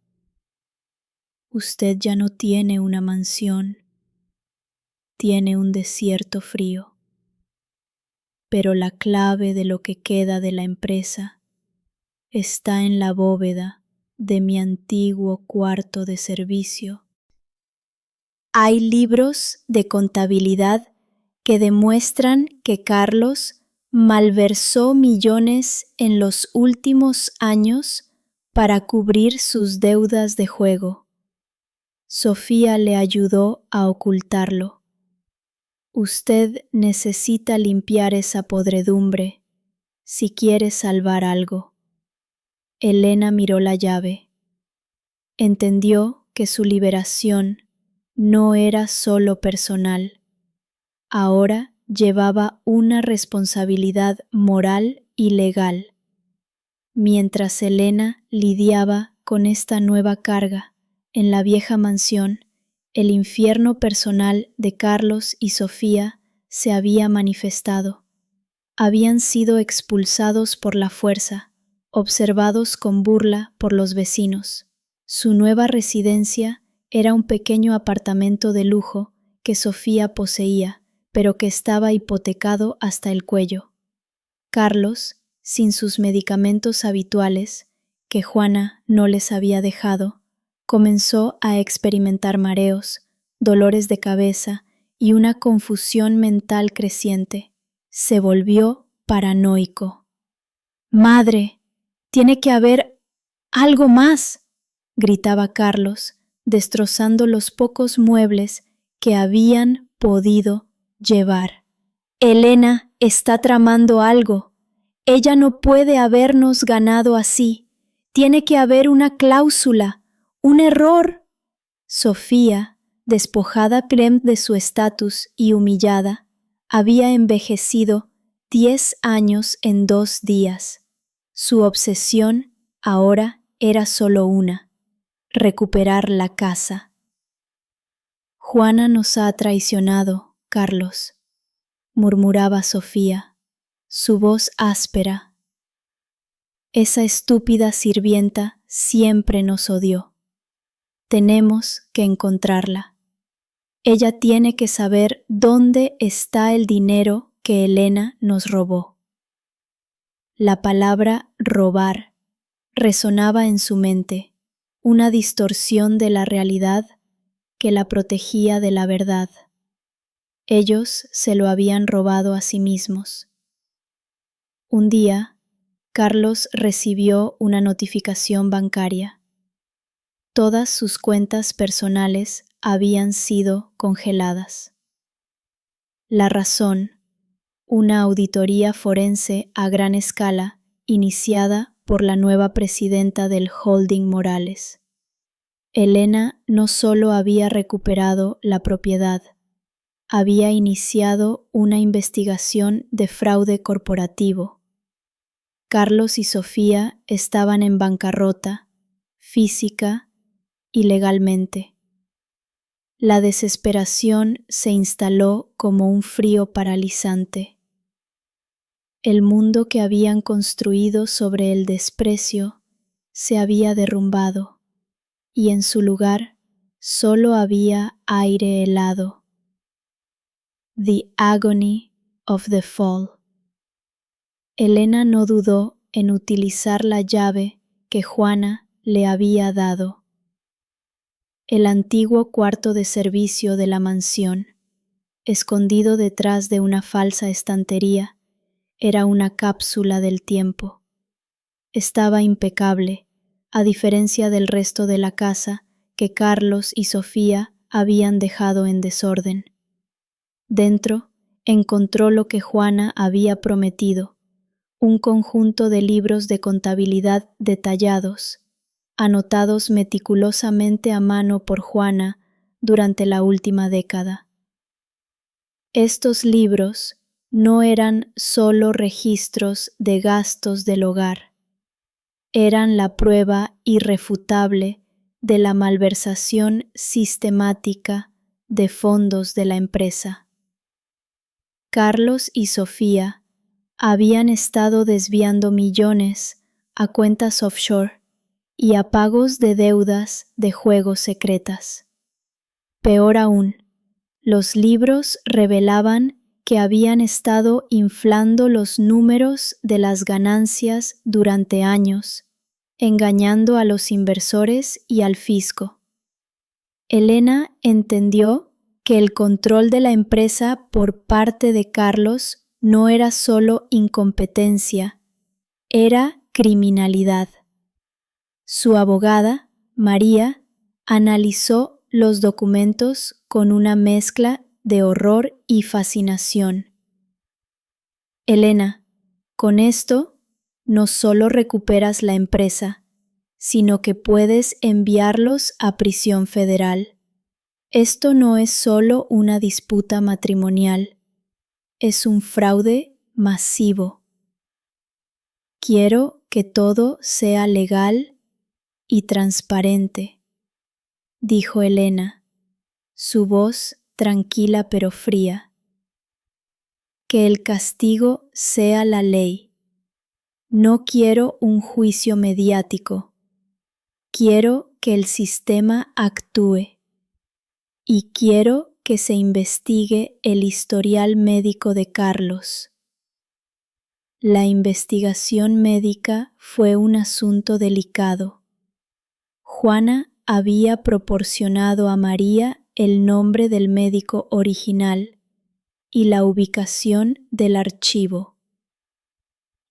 Usted ya no tiene una mansión, tiene un desierto frío. Pero la clave de lo que queda de la empresa está en la bóveda de mi antiguo cuarto de servicio. Hay libros de contabilidad que demuestran que Carlos malversó millones en los últimos años para cubrir sus deudas de juego. Sofía le ayudó a ocultarlo. Usted necesita limpiar esa podredumbre si quiere salvar algo. Elena miró la llave. Entendió que su liberación no era solo personal. Ahora llevaba una responsabilidad moral y legal. Mientras Elena lidiaba con esta nueva carga en la vieja mansión, el infierno personal de Carlos y Sofía se había manifestado. Habían sido expulsados por la fuerza, observados con burla por los vecinos. Su nueva residencia era un pequeño apartamento de lujo que Sofía poseía, pero que estaba hipotecado hasta el cuello. Carlos, sin sus medicamentos habituales, que Juana no les había dejado, comenzó a experimentar mareos, dolores de cabeza y una confusión mental creciente. Se volvió paranoico. «¡Madre! ¡Tiene que haber algo más!», gritaba Carlos, destrozando los pocos muebles que habían podido llevar. «Elena está tramando algo. Ella no puede habernos ganado así. Tiene que haber una cláusula, un error». Sofía, despojada de su estatus y humillada, había envejecido 10 años en 2 días. Su obsesión ahora era solo una: recuperar la casa. «Juana nos ha traicionado, Carlos», murmuraba Sofía, su voz áspera. «Esa estúpida sirvienta siempre nos odió. Tenemos que encontrarla. Ella tiene que saber dónde está el dinero que Elena nos robó». La palabra robar resonaba en su mente, una distorsión de la realidad que la protegía de la verdad. Ellos se lo habían robado a sí mismos. Un día, Carlos recibió una notificación bancaria. Todas sus cuentas personales habían sido congeladas. La razón: una auditoría forense a gran escala iniciada por la nueva presidenta del Holding Morales. Elena no solo había recuperado la propiedad, había iniciado una investigación de fraude corporativo. Carlos y Sofía estaban en bancarrota, física y legalmente. La desesperación se instaló como un frío paralizante. El mundo que habían construido sobre el desprecio se había derrumbado, y en su lugar solo había aire helado. The agony of the fall. Elena no dudó en utilizar la llave que Juana le había dado. El antiguo cuarto de servicio de la mansión, escondido detrás de una falsa estantería, era una cápsula del tiempo. Estaba impecable, a diferencia del resto de la casa que Carlos y Sofía habían dejado en desorden. Dentro encontró lo que Juana había prometido: un conjunto de libros de contabilidad detallados, anotados meticulosamente a mano por Juana durante la última década. Estos libros no eran solo registros de gastos del hogar, eran la prueba irrefutable de la malversación sistemática de fondos de la empresa. Carlos y Sofía habían estado desviando millones a cuentas offshore y a pagos de deudas de juegos secretas. Peor aún, los libros revelaban que habían estado inflando los números de las ganancias durante años, engañando a los inversores y al fisco. Elena entendió que el control de la empresa por parte de Carlos no era solo incompetencia, era criminalidad. Su abogada, María, analizó los documentos con una mezcla de horror y fascinación. Elena, con esto no solo recuperas la empresa, sino que puedes enviarlos a prisión federal. Esto no es solo una disputa matrimonial, es un fraude masivo. Quiero que todo sea legal y transparente, dijo Elena, su voz tranquila pero fría. Que el castigo sea la ley. No quiero un juicio mediático. Quiero que el sistema actúe. Y quiero que se investigue el historial médico de Carlos. La investigación médica fue un asunto delicado. Juana había proporcionado a María el nombre del médico original y la ubicación del archivo.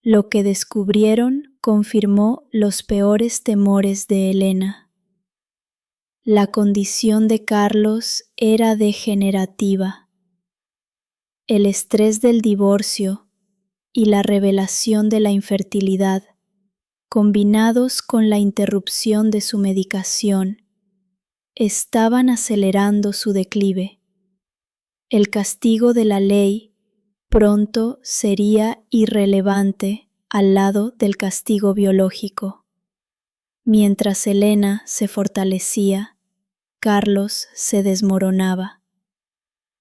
Lo que descubrieron confirmó los peores temores de Elena. La condición de Carlos era degenerativa. El estrés del divorcio y la revelación de la infertilidad, combinados con la interrupción de su medicación, estaban acelerando su declive. El castigo de la ley pronto sería irrelevante al lado del castigo biológico. Mientras Elena se fortalecía, Carlos se desmoronaba.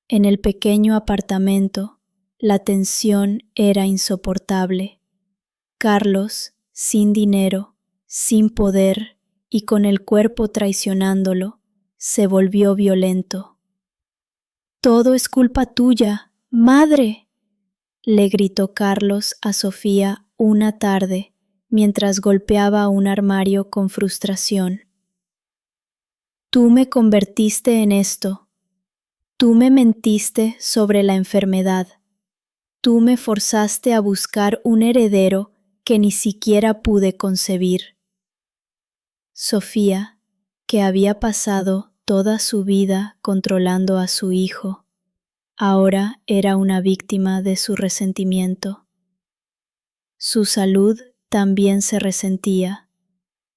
En el pequeño apartamento, la tensión era insoportable. Carlos, sin dinero, sin poder y con el cuerpo traicionándolo, se volvió violento. «Todo es culpa tuya, madre», le gritó Carlos a Sofía una tarde mientras golpeaba un armario con frustración. «Tú me convertiste en esto. Tú me mentiste sobre la enfermedad. Tú me forzaste a buscar un heredero que ni siquiera pude concebir». Sofía, que había pasado toda su vida controlando a su hijo, ahora era una víctima de su resentimiento. Su salud también se resentía,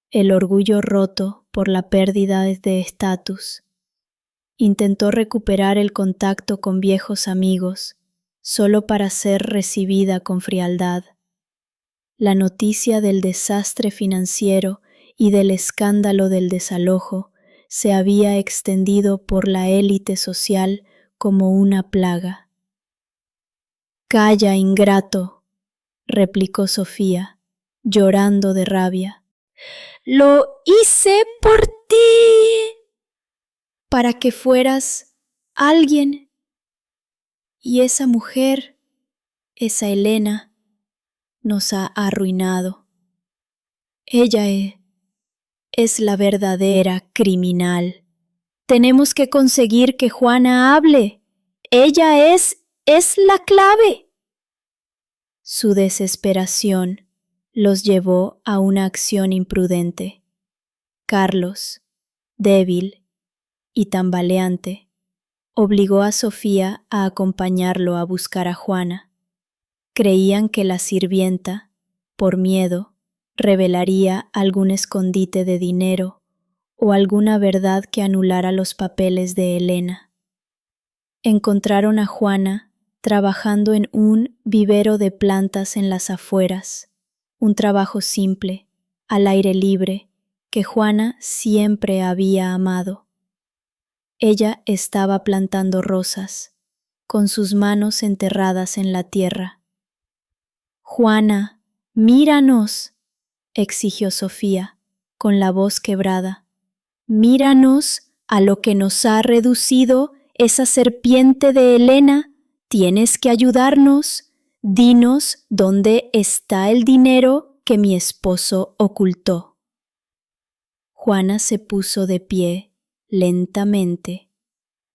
el orgullo roto por la pérdida de estatus. Intentó recuperar el contacto con viejos amigos, solo para ser recibida con frialdad. La noticia del desastre financiero y del escándalo del desalojo se había extendido por la élite social como una plaga. «Calla, ingrato», replicó Sofía, llorando de rabia. «Lo hice por ti, para que fueras alguien. Y esa mujer, esa Elena, nos ha arruinado. Ella es la verdadera criminal. Tenemos que conseguir que Juana hable. Ella es la clave». Su desesperación los llevó a una acción imprudente. Carlos, débil y tambaleante, obligó a Sofía a acompañarlo a buscar a Juana. Creían que la sirvienta, por miedo, revelaría algún escondite de dinero o alguna verdad que anulara los papeles de Elena. Encontraron a Juana trabajando en un vivero de plantas en las afueras, un trabajo simple, al aire libre, que Juana siempre había amado. Ella estaba plantando rosas, con sus manos enterradas en la tierra. «Juana, míranos», exigió Sofía, con la voz quebrada. «Míranos a lo que nos ha reducido esa serpiente de Elena. Tienes que ayudarnos. Dinos dónde está el dinero que mi esposo ocultó». Juana se puso de pie, lentamente,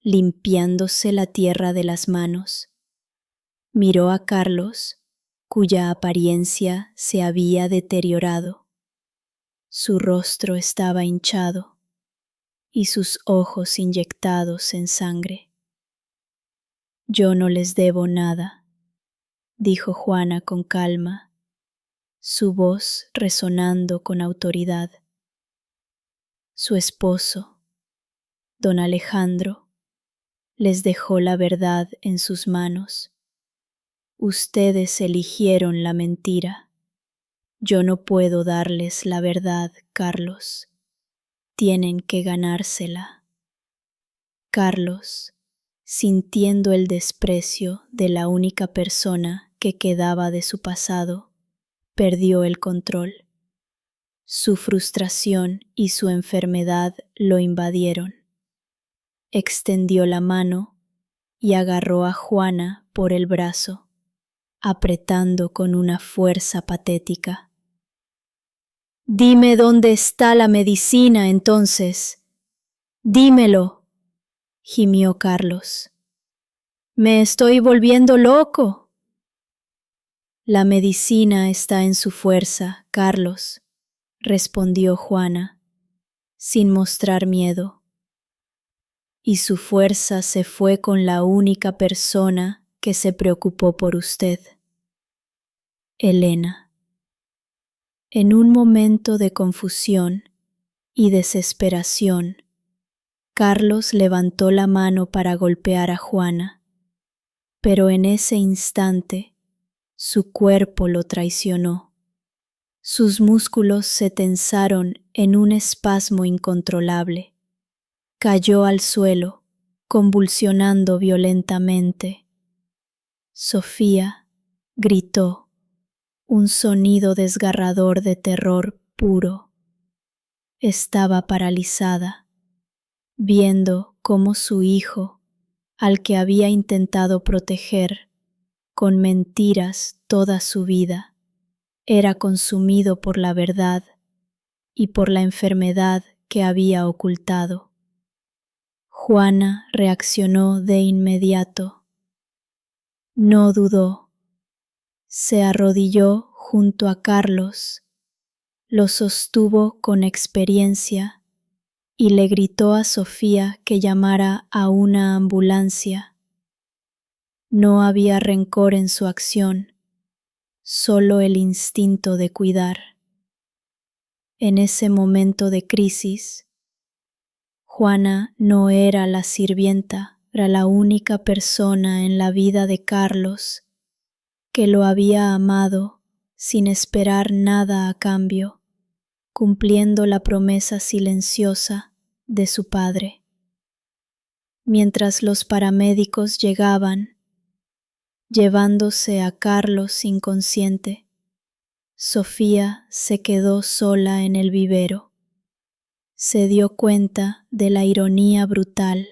limpiándose la tierra de las manos. Miró a Carlos, cuya apariencia se había deteriorado. Su rostro estaba hinchado y sus ojos inyectados en sangre. Yo no les debo nada, dijo Juana con calma, su voz resonando con autoridad. Su esposo, don Alejandro, les dejó la verdad en sus manos. Ustedes eligieron la mentira. Yo no puedo darles la verdad, Carlos. Tienen que ganársela. Carlos, sintiendo el desprecio de la única persona que quedaba de su pasado, perdió el control. Su frustración y su enfermedad lo invadieron. Extendió la mano y agarró a Juana por el brazo, apretando con una fuerza patética. «Dime dónde está la medicina, entonces. Dímelo», gimió Carlos. «Me estoy volviendo loco». «La medicina está en su fuerza, Carlos», respondió Juana, sin mostrar miedo. «Y su fuerza se fue con la única persona que se preocupó por usted, Elena». En un momento de confusión y desesperación, Carlos levantó la mano para golpear a Juana, pero en ese instante su cuerpo lo traicionó. Sus músculos se tensaron en un espasmo incontrolable. Cayó al suelo, convulsionando violentamente. Sofía gritó, un sonido desgarrador de terror puro. Estaba paralizada, viendo cómo su hijo, al que había intentado proteger con mentiras toda su vida, era consumido por la verdad y por la enfermedad que había ocultado. Juana reaccionó de inmediato. No dudó. Se arrodilló junto a Carlos, lo sostuvo con experiencia y le gritó a Sofía que llamara a una ambulancia. No había rencor en su acción, solo el instinto de cuidar. En ese momento de crisis, Juana no era la sirvienta, era la única persona en la vida de Carlos que lo había amado sin esperar nada a cambio, cumpliendo la promesa silenciosa de su padre. Mientras los paramédicos llegaban, llevándose a Carlos inconsciente, Sofía se quedó sola en el vivero. Se dio cuenta de la ironía brutal.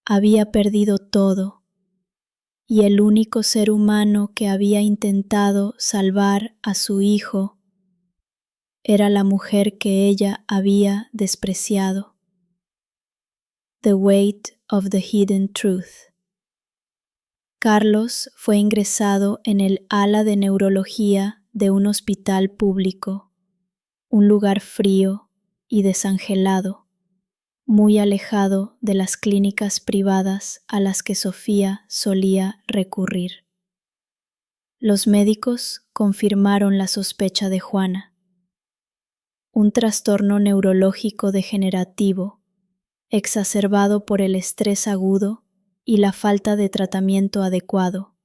Había perdido todo, y el único ser humano que había intentado salvar a su hijo era la mujer que ella había despreciado. The Weight of the Hidden Truth. Carlos fue ingresado en el ala de neurología de un hospital público, un lugar frío y desangelado, muy alejado de las clínicas privadas a las que Sofía solía recurrir. Los médicos confirmaron la sospecha de Juana. Un trastorno neurológico degenerativo, exacerbado por el estrés agudo y la falta de tratamiento adecuado,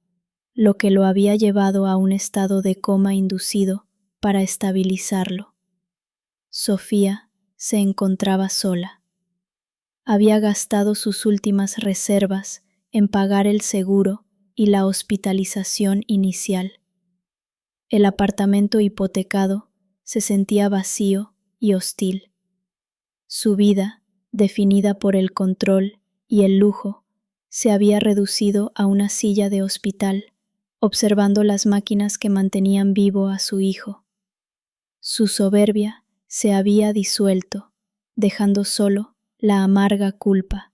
lo que lo había llevado a un estado de coma inducido para estabilizarlo. Sofía se encontraba sola. Había gastado sus últimas reservas en pagar el seguro y la hospitalización inicial. El apartamento hipotecado se sentía vacío y hostil. Su vida, definida por el control y el lujo, se había reducido a una silla de hospital, observando las máquinas que mantenían vivo a su hijo. Su soberbia se había disuelto, dejando solo la amarga culpa.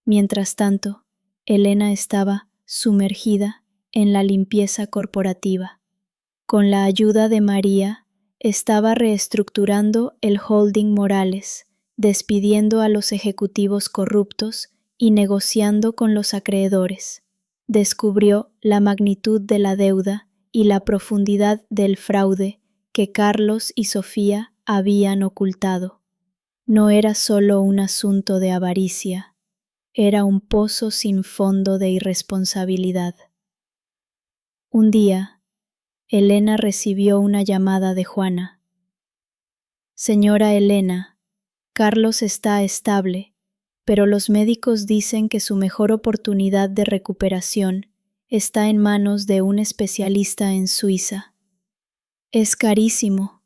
Mientras tanto, Elena estaba sumergida en la limpieza corporativa. Con la ayuda de María, estaba reestructurando el holding Morales, despidiendo a los ejecutivos corruptos y negociando con los acreedores. Descubrió la magnitud de la deuda y la profundidad del fraude que Carlos y Sofía habían ocultado. No era solo un asunto de avaricia, era un pozo sin fondo de irresponsabilidad. Un día, Elena recibió una llamada de Juana. Señora Elena, Carlos está estable, pero los médicos dicen que su mejor oportunidad de recuperación está en manos de un especialista en Suiza. Es carísimo.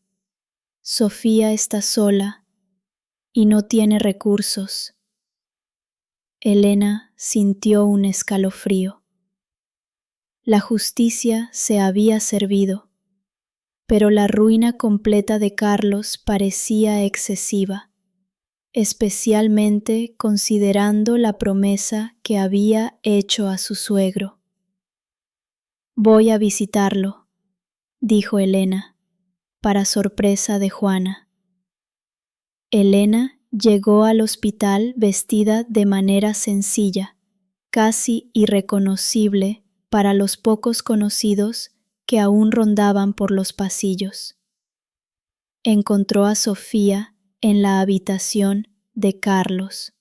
Sofía está sola y no tiene recursos. Elena sintió un escalofrío. La justicia se había servido, pero la ruina completa de Carlos parecía excesiva, especialmente considerando la promesa que había hecho a su suegro. Voy a visitarlo, dijo Elena, para sorpresa de Juana. Elena llegó al hospital vestida de manera sencilla, casi irreconocible para los pocos conocidos que aún rondaban por los pasillos. Encontró a Sofía en la habitación de Carlos.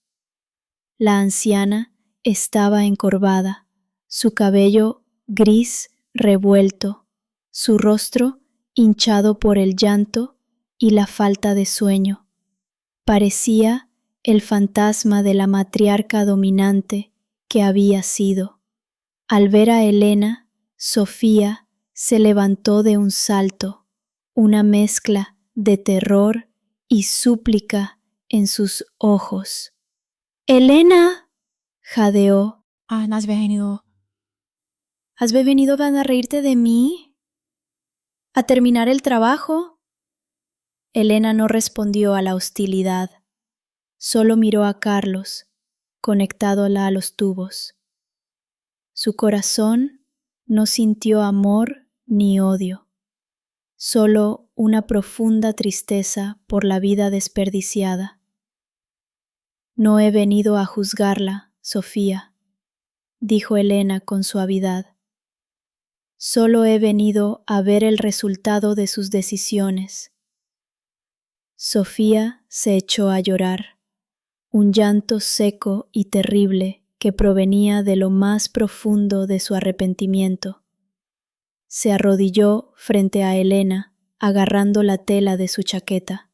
La anciana estaba encorvada, su cabello gris revuelto, su rostro hinchado por el llanto y la falta de sueño. Parecía el fantasma de la matriarca dominante que había sido. Al ver a Elena, Sofía se levantó de un salto, una mezcla de terror y súplica en sus ojos. ¡Elena!, jadeó. ¿Has venido? ¿Has venido a reírte de mí? ¿A terminar el trabajo? Elena no respondió a la hostilidad. Solo miró a Carlos, conectado a los tubos. Su corazón no sintió amor ni odio, solo una profunda tristeza por la vida desperdiciada. No he venido a juzgarla, Sofía, dijo Elena con suavidad. Solo he venido a ver el resultado de sus decisiones. Sofía se echó a llorar, un llanto seco y terrible que provenía de lo más profundo de su arrepentimiento. Se arrodilló frente a Elena, agarrando la tela de su chaqueta.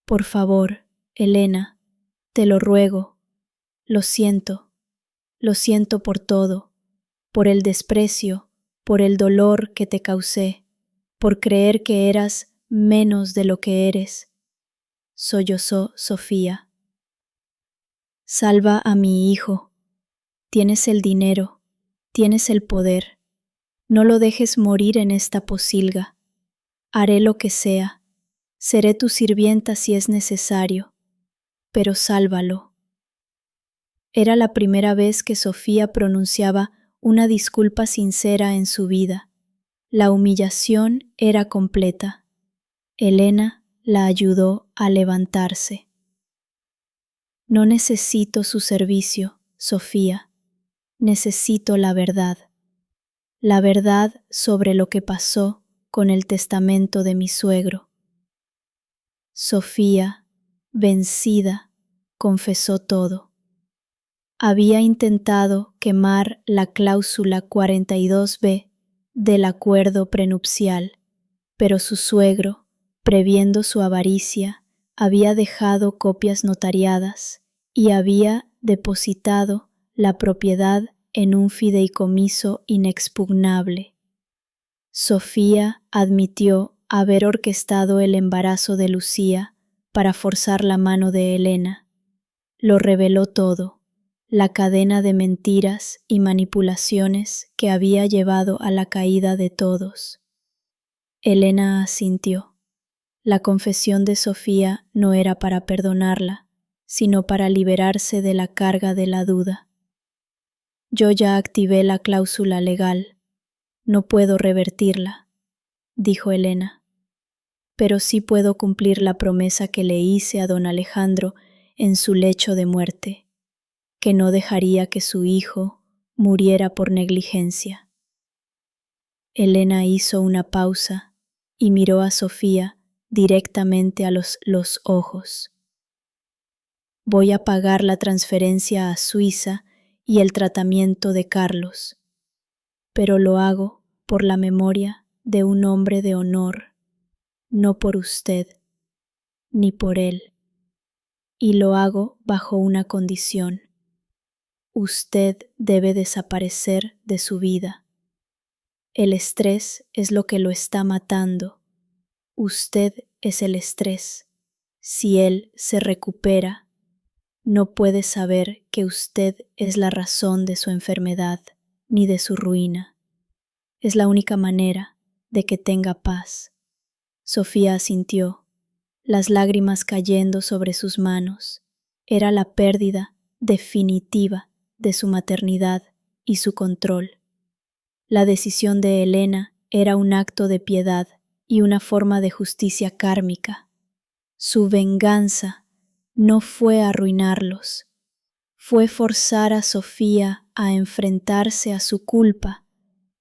Por favor, Elena, te lo ruego. Lo siento por todo, por el desprecio, por el dolor que te causé, por creer que eras menos de lo que eres. Sollozó Sofía. Salva a mi hijo. Tienes el dinero, tienes el poder. No lo dejes morir en esta pocilga. Haré lo que sea. Seré tu sirvienta si es necesario, pero sálvalo. Era la primera vez que Sofía pronunciaba una disculpa sincera en su vida. La humillación era completa. Elena la ayudó a levantarse. No necesito su servicio, Sofía. Necesito la verdad sobre lo que pasó con el testamento de mi suegro. Sofía, vencida, confesó todo. Había intentado quemar la cláusula 42b del acuerdo prenupcial, pero su suegro, previendo su avaricia, había dejado copias notariadas y había depositado la propiedad en un fideicomiso inexpugnable. Sofía admitió haber orquestado el embarazo de Lucía para forzar la mano de Elena. Lo reveló todo, la cadena de mentiras y manipulaciones que había llevado a la caída de todos. Elena asintió. La confesión de Sofía no era para perdonarla, sino para liberarse de la carga de la duda. Yo ya activé la cláusula legal. No puedo revertirla, dijo Elena. pero sí puedo cumplir la promesa que le hice a don Alejandro en su lecho de muerte, que no dejaría que su hijo muriera por negligencia. Elena hizo una pausa y miró a Sofía directamente a los ojos. Voy a pagar la transferencia a Suiza y el tratamiento de Carlos, pero lo hago por la memoria de un hombre de honor, no por usted, ni por él. Y lo hago bajo una condición. Usted debe desaparecer de su vida. El estrés es lo que lo está matando. Usted es el estrés. Si él se recupera, no puede saber que usted es la razón de su enfermedad ni de su ruina. Es la única manera de que tenga paz. Sofía asintió, las lágrimas cayendo sobre sus manos. Era la pérdida definitiva de su maternidad y su control. La decisión de Elena era un acto de piedad y una forma de justicia kármica. Su venganza no fue arruinarlos, fue forzar a Sofía a enfrentarse a su culpa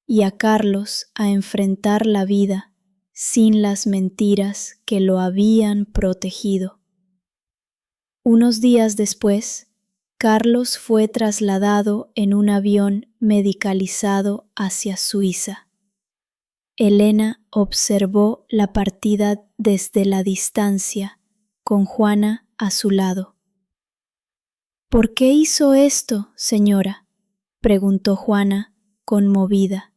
y a Carlos a enfrentar la vida sin las mentiras que lo habían protegido. Unos días después, Carlos fue trasladado en un avión medicalizado hacia Suiza. Elena observó la partida desde la distancia, con Juana a su lado. ¿Por qué hizo esto, señora?, preguntó Juana, conmovida.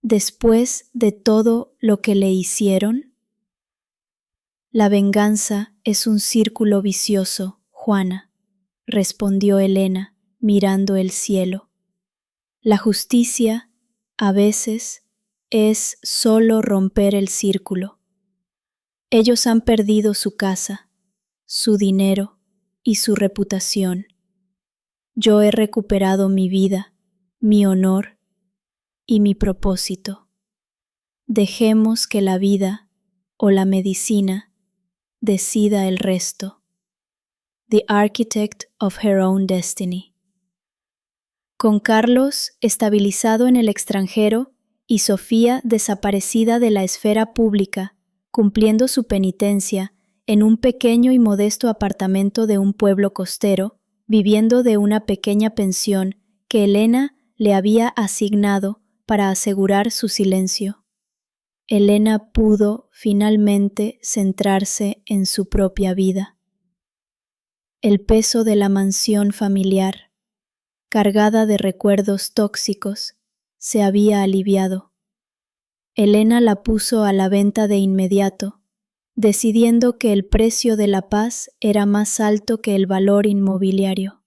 ¿Después de todo lo que le hicieron? La venganza es un círculo vicioso, Juana, respondió Elena, mirando el cielo. La justicia, a veces, es solo romper el círculo. Ellos han perdido su casa, su dinero y su reputación. Yo he recuperado mi vida, mi honor y mi propósito. Dejemos que la vida o la medicina decida el resto. The architect of her own destiny. Con Carlos estabilizado en el extranjero y Sofía desaparecida de la esfera pública, cumpliendo su penitencia en un pequeño y modesto apartamento de un pueblo costero, viviendo de una pequeña pensión que Elena le había asignado para asegurar su silencio. Elena pudo finalmente centrarse en su propia vida. El peso de la mansión familiar, cargada de recuerdos tóxicos, se había aliviado. Elena la puso a la venta de inmediato, decidiendo que el precio de la paz era más alto que el valor inmobiliario.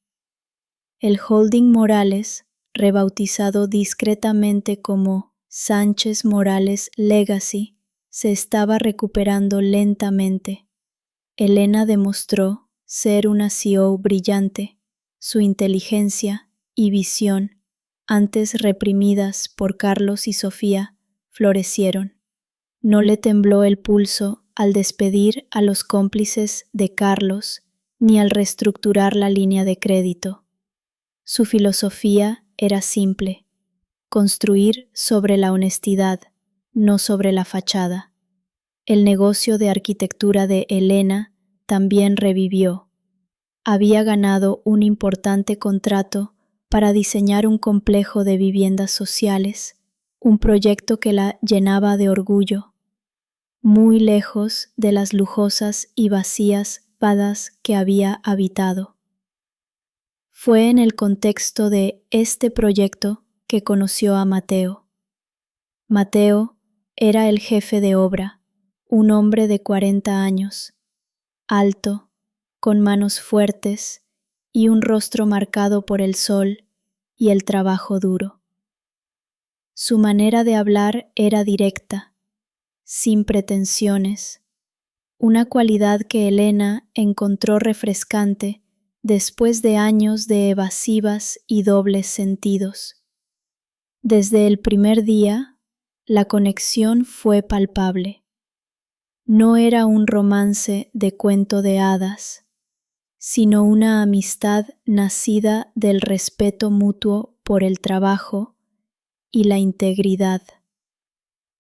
El holding Morales, rebautizado discretamente como Sánchez Morales Legacy, se estaba recuperando lentamente. Elena demostró ser una CEO brillante. Su inteligencia y visión, antes reprimidas por Carlos y Sofía, florecieron. No le tembló el pulso al despedir a los cómplices de Carlos ni al reestructurar la línea de crédito. Su filosofía era simple: construir sobre la honestidad, no sobre la fachada. El negocio de arquitectura de Elena también revivió. Había ganado un importante contrato para diseñar un complejo de viviendas sociales, un proyecto que la llenaba de orgullo, muy lejos de las lujosas y vacías vadas que había habitado. Fue en el contexto de este proyecto que conoció a Mateo. Mateo era el jefe de obra, un hombre de 40 años, alto, con manos fuertes y un rostro marcado por el sol y el trabajo duro. Su manera de hablar era directa, sin pretensiones, una cualidad que Elena encontró refrescante después de años de evasivas y dobles sentidos. Desde el primer día, la conexión fue palpable. No era un romance de cuento de hadas, sino una amistad nacida del respeto mutuo por el trabajo y la integridad.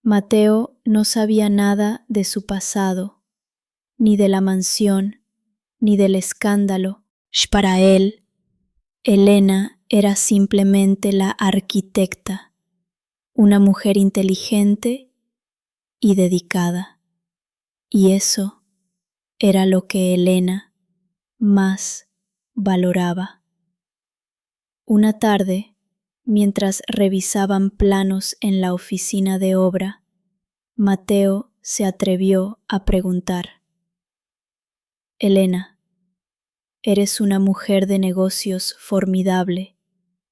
Mateo no sabía nada de su pasado, ni de la mansión, ni del escándalo. Para él, Elena era simplemente la arquitecta, una mujer inteligente y dedicada. Y eso era lo que Elena más valoraba. Una tarde, mientras revisaban planos en la oficina de obra, Mateo se atrevió a preguntar: Elena, eres una mujer de negocios formidable,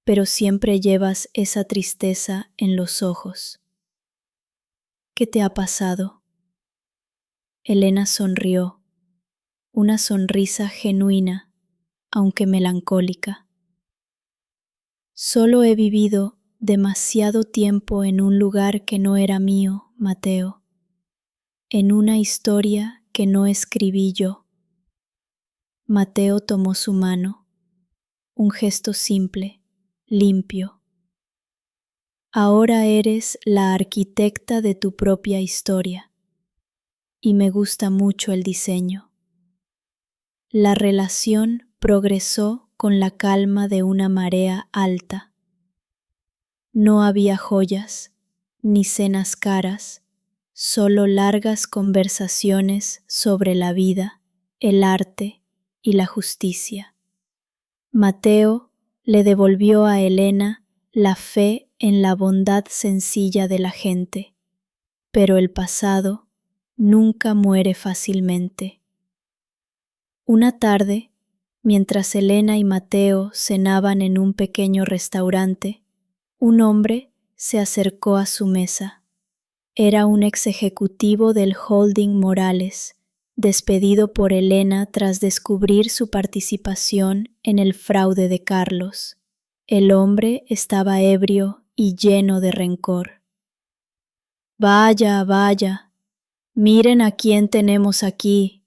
pero siempre llevas esa tristeza en los ojos. ¿Qué te ha pasado? Elena sonrió, una sonrisa genuina, aunque melancólica. Solo he vivido demasiado tiempo en un lugar que no era mío, Mateo, en una historia que no escribí yo. Mateo tomó su mano, un gesto simple, limpio. Ahora eres la arquitecta de tu propia historia, y me gusta mucho el diseño. La relación progresó con la calma de una marea alta. No había joyas, ni cenas caras, solo largas conversaciones sobre la vida, el arte y la justicia. Mateo le devolvió a Elena la fe en la bondad sencilla de la gente, pero el pasado nunca muere fácilmente. Una tarde, mientras Elena y Mateo cenaban en un pequeño restaurante, un hombre se acercó a su mesa. Era un ex ejecutivo del holding Morales, despedido por Elena tras descubrir su participación en el fraude de Carlos. El hombre estaba ebrio y lleno de rencor. Vaya, vaya, miren a quién tenemos aquí,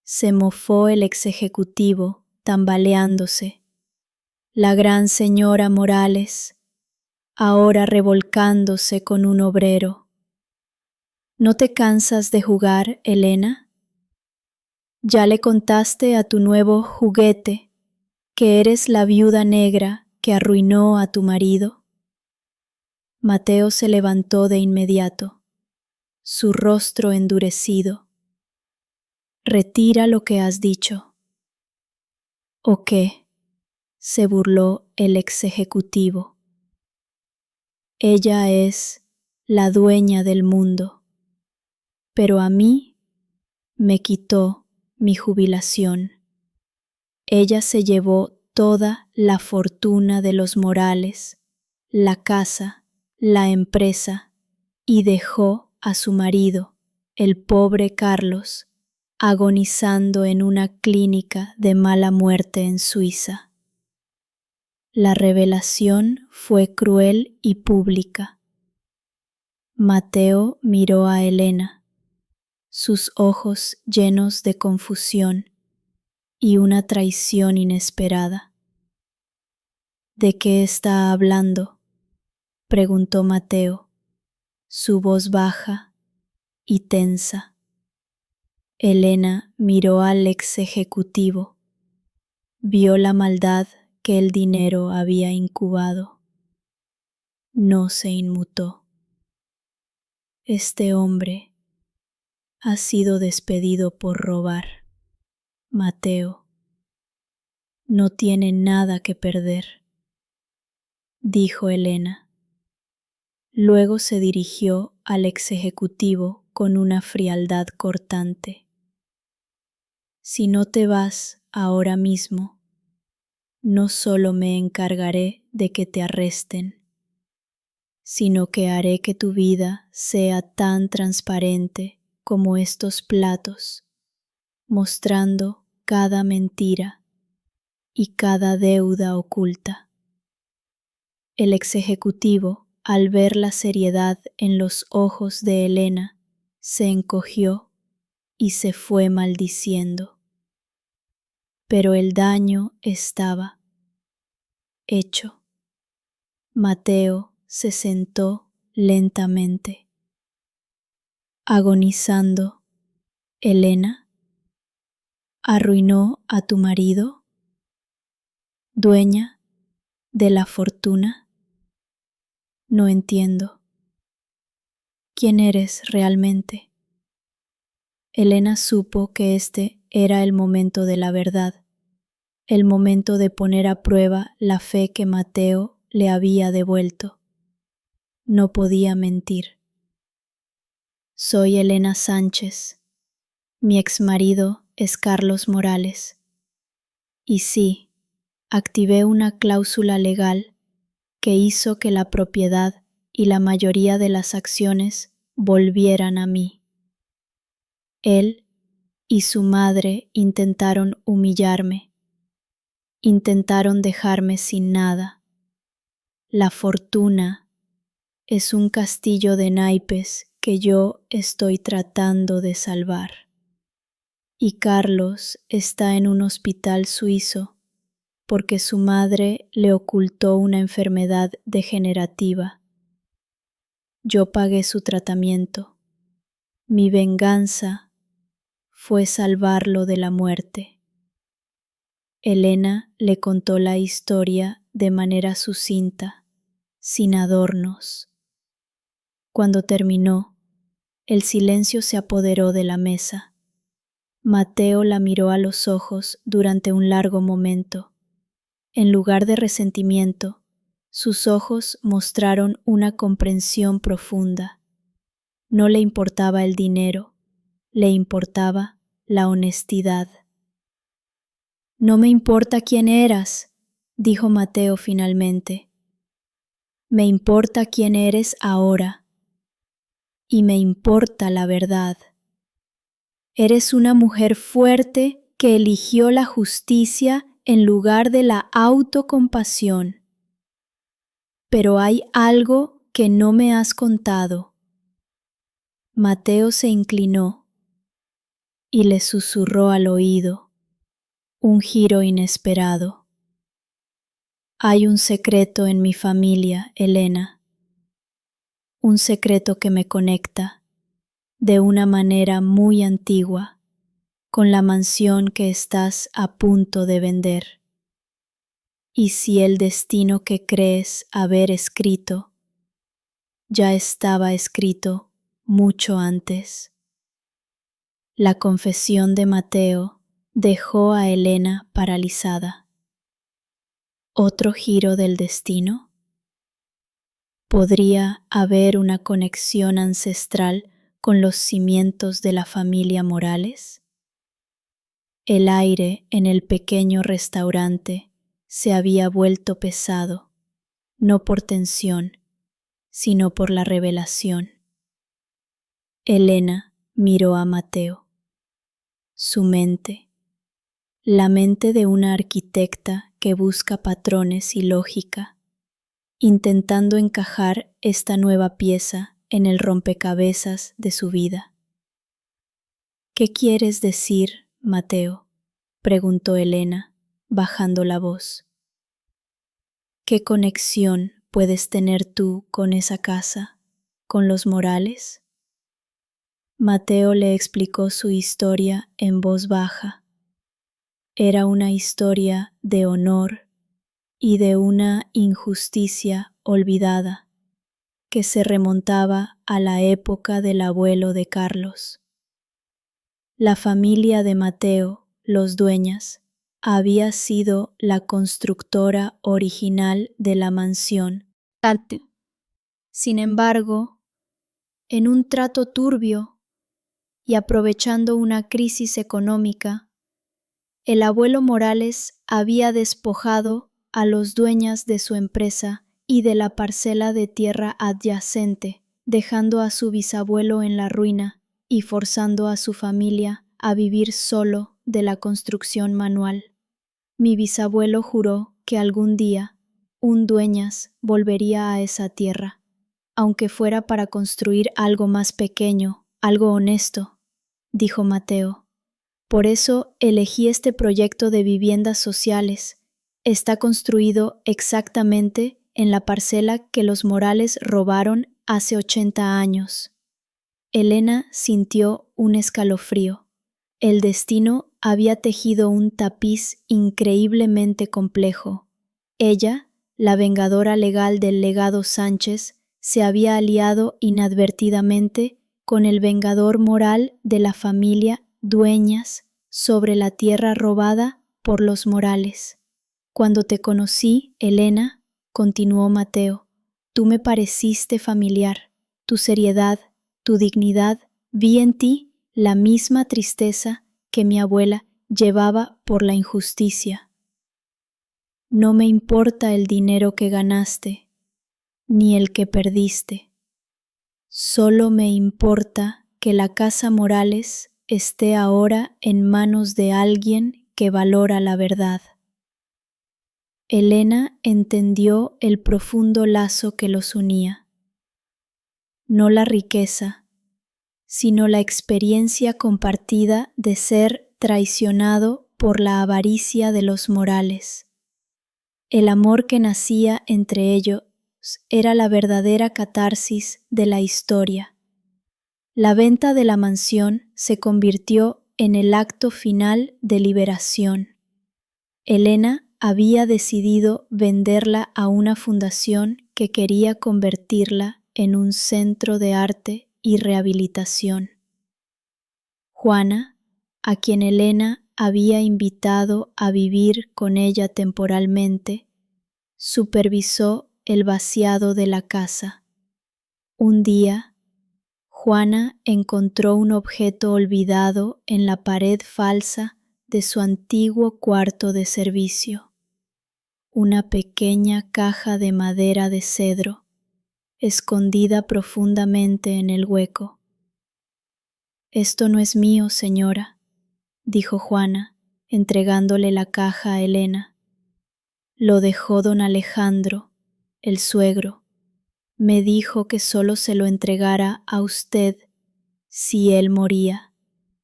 se mofó el ex ejecutivo, tambaleándose. La gran señora Morales, ahora revolcándose con un obrero. ¿No te cansas de jugar, Elena? ¿Ya le contaste a tu nuevo juguete que eres la viuda negra que arruinó a tu marido? Mateo se levantó de inmediato, su rostro endurecido. Retira lo que has dicho. ¿O qué? Se burló el ex ejecutivo. Ella es la dueña del mundo, pero a mí me quitó mi jubilación. Ella se llevó toda la fortuna de los Morales, la casa, la empresa, y dejó a su marido, el pobre Carlos, agonizando en una clínica de mala muerte en Suiza. La revelación fue cruel y pública. Mateo miró a Elena, sus ojos llenos de confusión y una traición inesperada. ¿De qué está hablando?, preguntó Mateo, su voz baja y tensa. Elena miró al ex ejecutivo, vio la maldad que el dinero había incubado. No se inmutó. Este hombre ha sido despedido por robar. Mateo no tiene nada que perder, dijo Elena. Luego se dirigió al ex ejecutivo con una frialdad cortante. Si no te vas ahora mismo, no solo me encargaré de que te arresten, sino que haré que tu vida sea tan transparente como estos platos, mostrando cada mentira y cada deuda oculta. El ex ejecutivo, al ver la seriedad en los ojos de Elena, se encogió y se fue maldiciendo. Pero el daño estaba hecho. Mateo se sentó lentamente, agonizando. Elena, ¿arruinó a tu marido, dueña de la fortuna? No entiendo. ¿Quién eres realmente? Elena supo que este era el momento de la verdad, el momento de poner a prueba la fe que Mateo le había devuelto. No podía mentir. Soy Elena Sánchez. Mi exmarido es Carlos Morales. Y sí, activé una cláusula legal que hizo que la propiedad y la mayoría de las acciones volvieran a mí. Él y su madre intentaron humillarme, intentaron dejarme sin nada. La fortuna es un castillo de naipes que yo estoy tratando de salvar. Y Carlos está en un hospital suizo porque su madre le ocultó una enfermedad degenerativa. Yo pagué su tratamiento. Mi venganza fue salvarlo de la muerte. Elena le contó la historia de manera sucinta, sin adornos. Cuando terminó, el silencio se apoderó de la mesa. Mateo la miró a los ojos durante un largo momento. En lugar de resentimiento, sus ojos mostraron una comprensión profunda. No le importaba el dinero, le importaba la honestidad. No me importa quién eras, dijo Mateo finalmente. Me importa quién eres ahora. Y me importa la verdad. Eres una mujer fuerte que eligió la justicia en lugar de la autocompasión. Pero hay algo que no me has contado. Mateo se inclinó y le susurró al oído, un giro inesperado. Hay un secreto en mi familia, Elena. Un secreto que me conecta, de una manera muy antigua, con la mansión que estás a punto de vender. Y si el destino que crees haber escrito ya estaba escrito mucho antes. La confesión de Mateo dejó a Elena paralizada. ¿Otro giro del destino? ¿Podría haber una conexión ancestral con los cimientos de la familia Morales? El aire en el pequeño restaurante se había vuelto pesado, no por tensión, sino por la revelación. Elena miró a Mateo. Su mente, la mente de una arquitecta que busca patrones y lógica, intentando encajar esta nueva pieza en el rompecabezas de su vida. ¿Qué quieres decir, Mateo?, preguntó Elena, bajando la voz. ¿Qué conexión puedes tener tú con esa casa, con los Morales? Mateo le explicó su historia en voz baja. Era una historia de honor y de una injusticia olvidada que se remontaba a la época del abuelo de Carlos. La familia de Mateo, los Dueñas, había sido la constructora original de la mansión. Sin embargo, en un trato turbio y aprovechando una crisis económica, el abuelo Morales había despojado a los Dueñas de su empresa y de la parcela de tierra adyacente, dejando a su bisabuelo en la ruina y forzando a su familia a vivir solo de la construcción manual. Mi bisabuelo juró que algún día un Dueñas volvería a esa tierra, aunque fuera para construir algo más pequeño, algo honesto. dijo Mateo. Por eso elegí este proyecto de viviendas sociales. Está construido exactamente en la parcela que los Morales robaron hace 80 años. Elena sintió un escalofrío. El destino había tejido un tapiz increíblemente complejo. Ella, la vengadora legal del legado Sánchez, se había aliado inadvertidamente con el vengador moral de la familia Dueñas sobre la tierra robada por los Morales. Cuando te conocí, Elena, continuó Mateo, tú me pareciste familiar. Tu seriedad, tu dignidad, vi en ti la misma tristeza que mi abuela llevaba por la injusticia. No me importa el dinero que ganaste, ni el que perdiste. Solo me importa que la casa Morales esté ahora en manos de alguien que valora la verdad. Elena entendió el profundo lazo que los unía. No la riqueza, sino la experiencia compartida de ser traicionado por la avaricia de los Morales. El amor que nacía entre ellos era la verdadera catarsis de la historia. La venta de la mansión se convirtió en el acto final de liberación. Elena había decidido venderla a una fundación que quería convertirla en un centro de arte y rehabilitación. Juana, a quien Elena había invitado a vivir con ella temporalmente, supervisó el vaciado de la casa. Un día, Juana encontró un objeto olvidado en la pared falsa de su antiguo cuarto de servicio. Una pequeña caja de madera de cedro, escondida profundamente en el hueco. «Esto no es mío, señora», dijo Juana, entregándole la caja a Elena. «Lo dejó don Alejandro, el suegro. Me dijo que solo se lo entregara a usted si él moría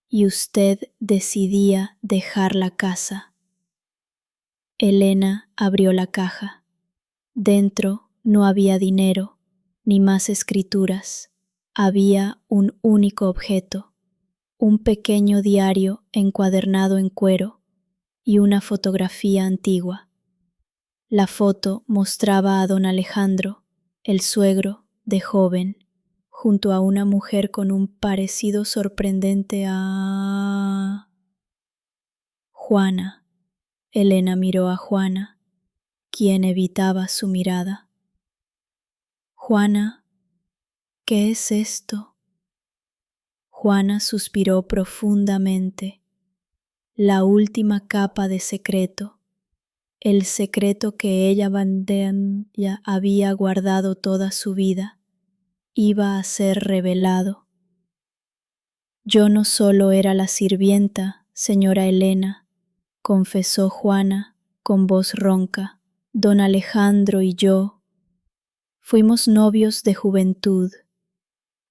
y usted decidía dejar la casa». Elena abrió la caja. Dentro no había dinero ni más escrituras. Había un único objeto, un pequeño diario encuadernado en cuero y una fotografía antigua. La foto mostraba a don Alejandro, el suegro, de joven, junto a una mujer con un parecido sorprendente a... Juana. Elena miró a Juana, quien evitaba su mirada. «Juana, ¿qué es esto?». Juana suspiró profundamente. La última capa de secreto, el secreto que ella Bandella había guardado toda su vida, iba a ser revelado. «Yo no solo era la sirvienta, señora Elena», confesó Juana con voz ronca. «Don Alejandro y yo fuimos novios de juventud.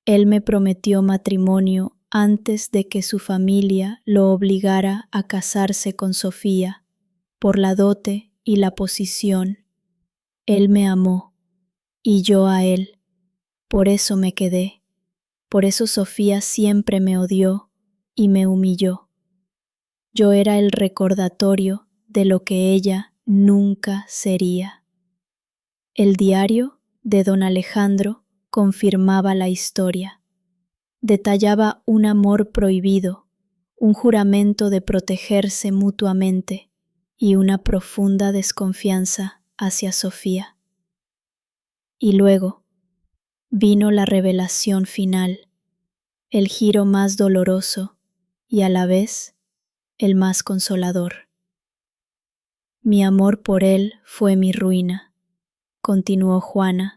Él me prometió matrimonio antes de que su familia lo obligara a casarse con Sofía, por la dote y la posición. Él me amó, y yo a él. Por eso me quedé. Por eso Sofía siempre me odió y me humilló. Yo era el recordatorio de lo que ella nunca sería». El diario de don Alejandro confirmaba la historia. Detallaba un amor prohibido, un juramento de protegerse mutuamente y una profunda desconfianza hacia Sofía. Y luego vino la revelación final, el giro más doloroso y a la vez el más consolador. «Mi amor por él fue mi ruina», continuó Juana,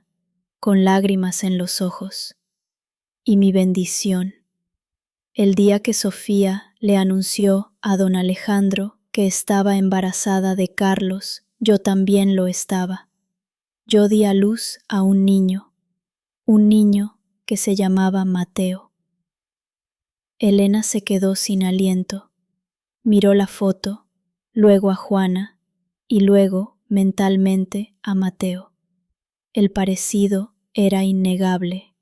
con lágrimas en los ojos, «y mi bendición. El día que Sofía le anunció a don Alejandro que estaba embarazada de Carlos, yo también lo estaba. Yo di a luz a un niño que se llamaba Mateo». Elena se quedó sin aliento. Miró la foto, luego a Juana y luego, mentalmente, a Mateo. El parecido era innegable.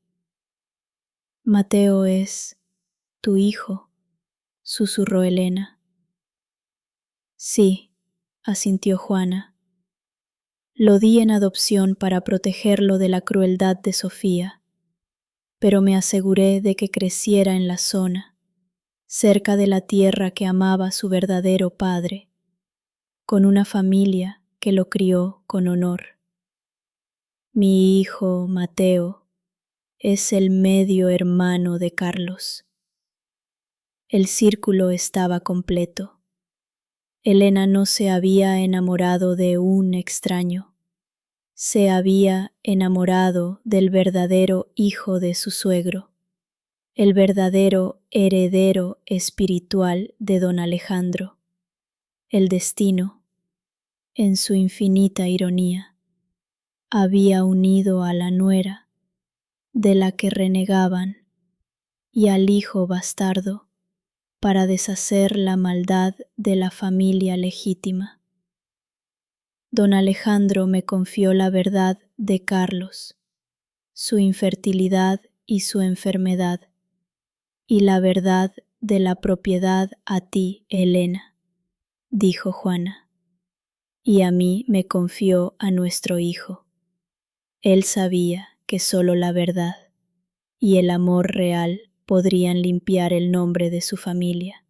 Mateo es tu hijo, susurró Elena. Sí, asintió Juana. Lo di en adopción para protegerlo de la crueldad de Sofía, pero me aseguré de que creciera en la zona, cerca de la tierra que amaba su verdadero padre, con una familia que lo crió con honor. Mi hijo, Mateo, es el medio hermano de Carlos. El círculo estaba completo. Elena no se había enamorado de un extraño. Se había enamorado del verdadero hijo de su suegro, el verdadero heredero espiritual de don Alejandro. El destino, en su infinita ironía, había unido a la nuera de la que renegaban y al hijo bastardo para deshacer la maldad de la familia legítima. Don Alejandro me confió la verdad de Carlos, su infertilidad y su enfermedad, y la verdad de la propiedad a ti, Elena, dijo Juana, y a mí me confió a nuestro hijo. Él sabía que solo la verdad y el amor real podrían limpiar el nombre de su familia.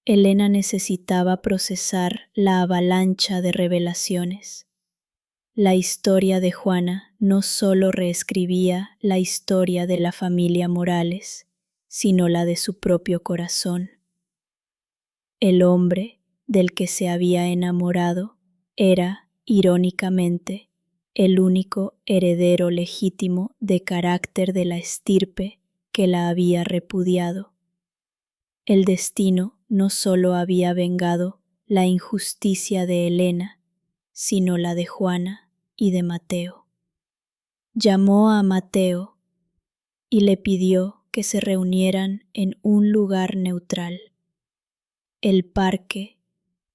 Elena necesitaba procesar la avalancha de revelaciones. La historia de Juana no solo reescribía la historia de la familia Morales, sino la de su propio corazón. El hombre del que se había enamorado era, irónicamente, el único heredero legítimo de carácter de la estirpe que la había repudiado. El destino no solo había vengado la injusticia de Elena, sino la de Juana y de Mateo. Llamó a Mateo y le pidió que se reunieran en un lugar neutral, el parque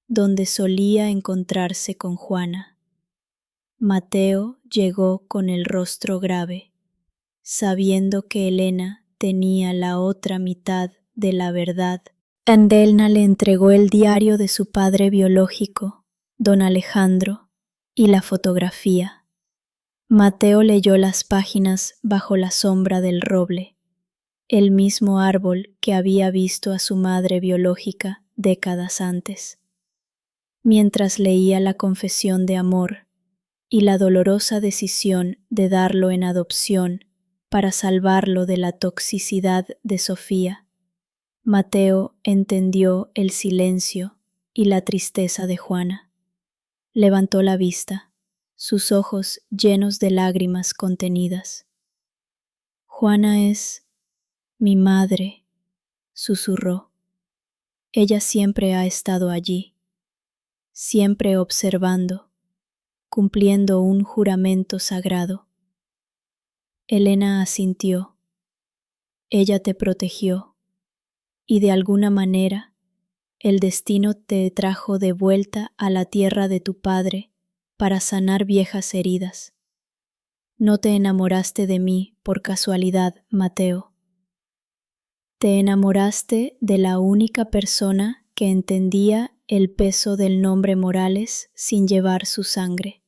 donde solía encontrarse con Juana. Mateo llegó con el rostro grave, sabiendo que Elena tenía la otra mitad de la verdad. Elena le entregó el diario de su padre biológico, don Alejandro, y la fotografía. Mateo leyó las páginas bajo la sombra del roble, el mismo árbol que había visto a su madre biológica décadas antes. Mientras leía la confesión de amor y la dolorosa decisión de darlo en adopción para salvarlo de la toxicidad de Sofía, Mateo entendió el silencio y la tristeza de Juana. Levantó la vista, sus ojos llenos de lágrimas contenidas. Juana es mi madre, susurró. Ella siempre ha estado allí, siempre observando, cumpliendo un juramento sagrado. Elena asintió. Ella te protegió, y de alguna manera el destino te trajo de vuelta a la tierra de tu padre para sanar viejas heridas. No te enamoraste de mí por casualidad, Mateo. Te enamoraste de la única persona que entendía el peso del nombre Morales sin llevar su sangre.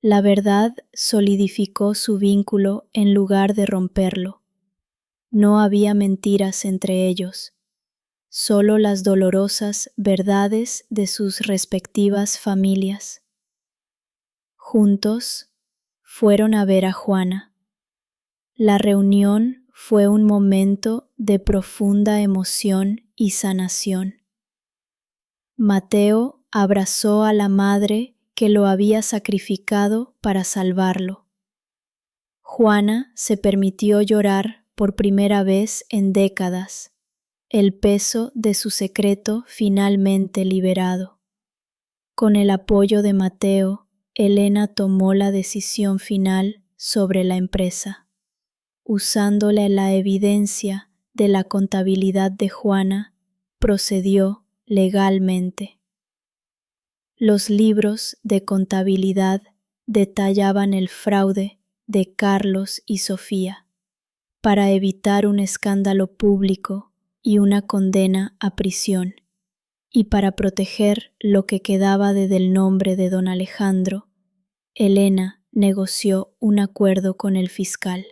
La verdad solidificó su vínculo en lugar de romperlo. No había mentiras entre ellos, solo las dolorosas verdades de sus respectivas familias. Juntos fueron a ver a Juana. La reunión fue un momento de profunda emoción y sanación. Mateo abrazó a la madre que lo había sacrificado para salvarlo. Juana se permitió llorar por primera vez en décadas, el peso de su secreto finalmente liberado. Con el apoyo de Mateo, Elena tomó la decisión final sobre la empresa, usándole la evidencia de la contabilidad de Juana procedió legalmente. Los libros de contabilidad detallaban el fraude de Carlos y Sofía para evitar un escándalo público y una condena a prisión, y para proteger lo que quedaba del nombre de don Alejandro. Elena negoció un acuerdo con el fiscal.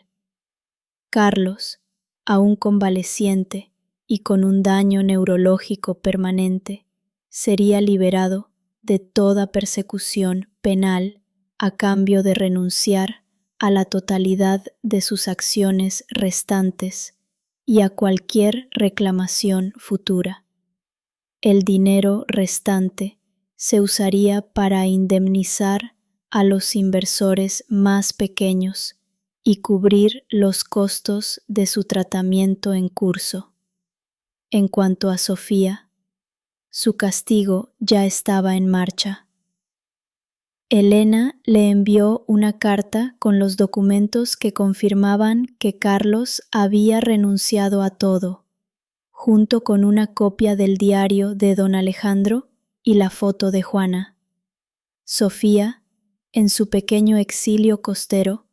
Carlos, aún convaleciente y con un daño neurológico permanente, sería liberado de toda persecución penal a cambio de renunciar a la totalidad de sus acciones restantes y a cualquier reclamación futura. El dinero restante se usaría para indemnizar a los inversores más pequeños y cubrir los costos de su tratamiento en curso. En cuanto a Sofía, su castigo ya estaba en marcha. Elena le envió una carta con los documentos que confirmaban que Carlos había renunciado a todo, junto con una copia del diario de don Alejandro y la foto de Juana. Sofía, en su pequeño exilio costero,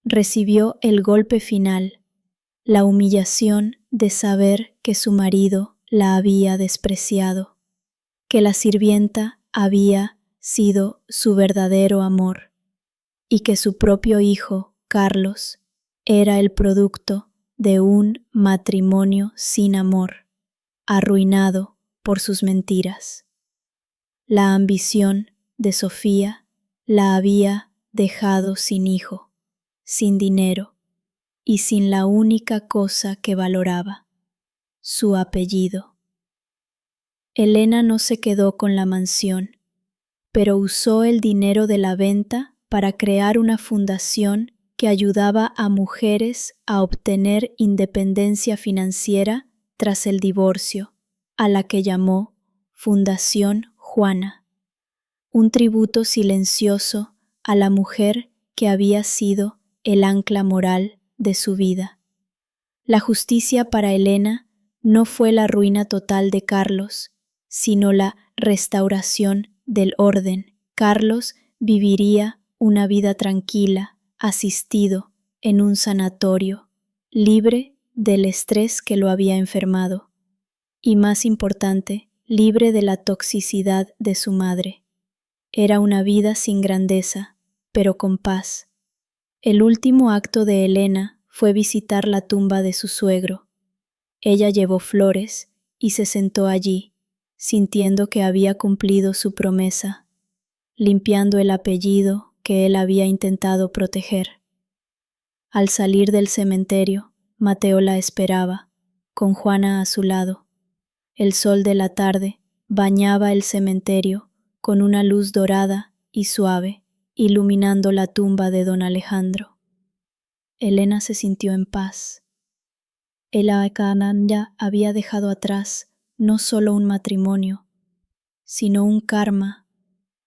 recibió el golpe final, la humillación de saber que su marido la había despreciado, que la sirvienta había sido su verdadero amor y que su propio hijo, Carlos, era el producto de un matrimonio sin amor, arruinado por sus mentiras. La ambición de Sofía la había dejado sin hijo, sin dinero y sin la única cosa que valoraba, su apellido. Elena no se quedó con la mansión, pero usó el dinero de la venta para crear una fundación que ayudaba a mujeres a obtener independencia financiera tras el divorcio, a la que llamó Fundación Juana, un tributo silencioso a la mujer que había sido el ancla moral de su vida. La justicia para Elena no fue la ruina total de Carlos, sino la restauración del orden. Carlos viviría una vida tranquila, asistido en un sanatorio, libre del estrés que lo había enfermado, y más importante, libre de la toxicidad de su madre. Era una vida sin grandeza, pero con paz. El último acto de Elena fue visitar la tumba de su suegro. Ella llevó flores y se sentó allí, sintiendo que había cumplido su promesa, limpiando el apellido que él había intentado proteger. Al salir del cementerio, Mateo la esperaba, con Juana a su lado. El sol de la tarde bañaba el cementerio con una luz dorada y suave, iluminando la tumba de don Alejandro. Elena se sintió en paz. El Alcananda había dejado atrás no solo un matrimonio, sino un karma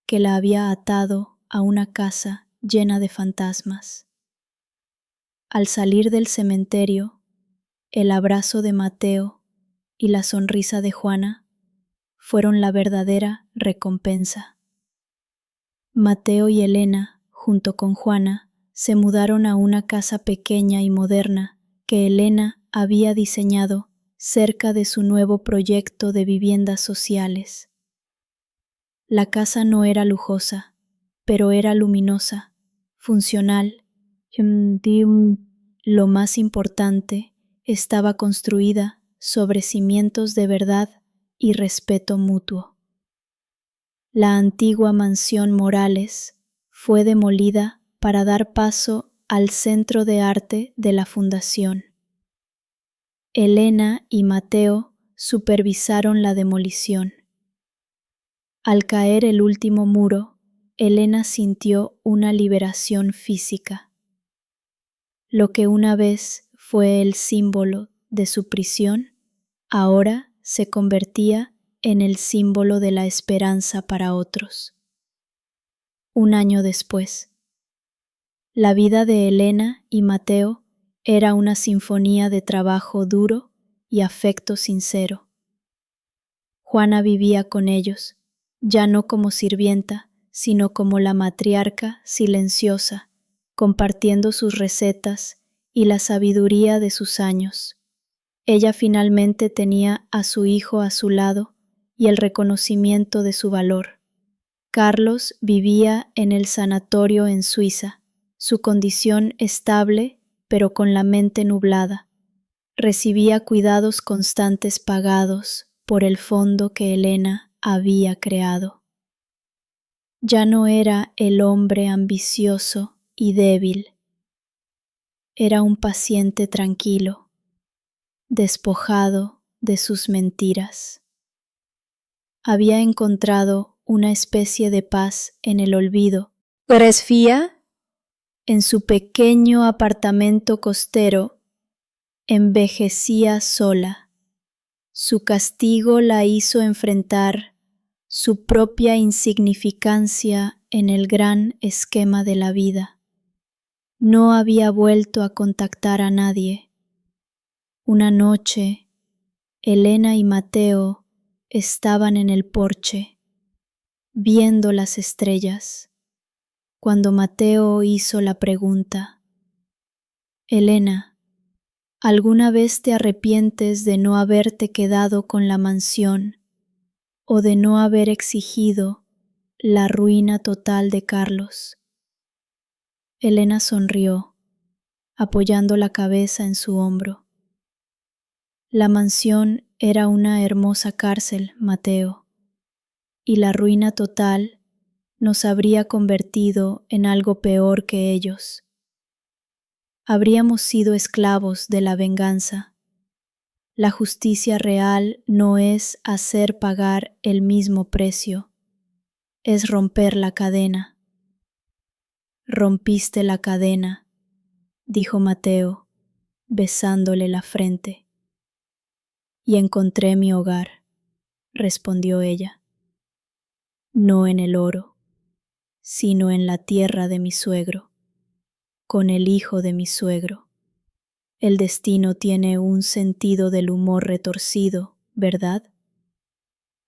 que la había atado a una casa llena de fantasmas. Al salir del cementerio, el abrazo de Mateo y la sonrisa de Juana fueron la verdadera recompensa. Mateo y Elena, junto con Juana, se mudaron a una casa pequeña y moderna que Elena había diseñado cerca de su nuevo proyecto de viviendas sociales. La casa no era lujosa, pero era luminosa, funcional. Lo más importante, estaba construida sobre cimientos de verdad y respeto mutuo. La antigua mansión Morales fue demolida para dar paso al centro de arte de la fundación. Elena y Mateo supervisaron la demolición. Al caer el último muro, Elena sintió una liberación física. Lo que una vez fue el símbolo de su prisión, ahora se convertía en el símbolo de la esperanza para otros. Un año después, la vida de Elena y Mateo era una sinfonía de trabajo duro y afecto sincero. Juana vivía con ellos, ya no como sirvienta, sino como la matriarca silenciosa, compartiendo sus recetas y la sabiduría de sus años. Ella finalmente tenía a su hijo a su lado y el reconocimiento de su valor. Carlos vivía en el sanatorio en Suiza, su condición estable, pero con la mente nublada. Recibía cuidados constantes pagados por el fondo que Elena había creado. Ya no era el hombre ambicioso y débil. Era un paciente tranquilo, despojado de sus mentiras. Había encontrado una especie de paz en el olvido. Gresfía, en su pequeño apartamento costero, envejecía sola. Su castigo la hizo enfrentar su propia insignificancia en el gran esquema de la vida. No había vuelto a contactar a nadie. Una noche, Elena y Mateo estaban en el porche, viendo las estrellas, cuando Mateo hizo la pregunta: Elena, ¿alguna vez te arrepientes de no haberte quedado con la mansión o de no haber exigido la ruina total de Carlos? Elena sonrió, apoyando la cabeza en su hombro. La mansión era una hermosa cárcel, Mateo, y la ruina total nos habría convertido en algo peor que ellos. Habríamos sido esclavos de la venganza. La justicia real no es hacer pagar el mismo precio, es romper la cadena. Rompiste la cadena, dijo Mateo, besándole la frente. Y encontré mi hogar, respondió ella. No en el oro, sino en la tierra de mi suegro, con el hijo de mi suegro. El destino tiene un sentido del humor retorcido, ¿verdad?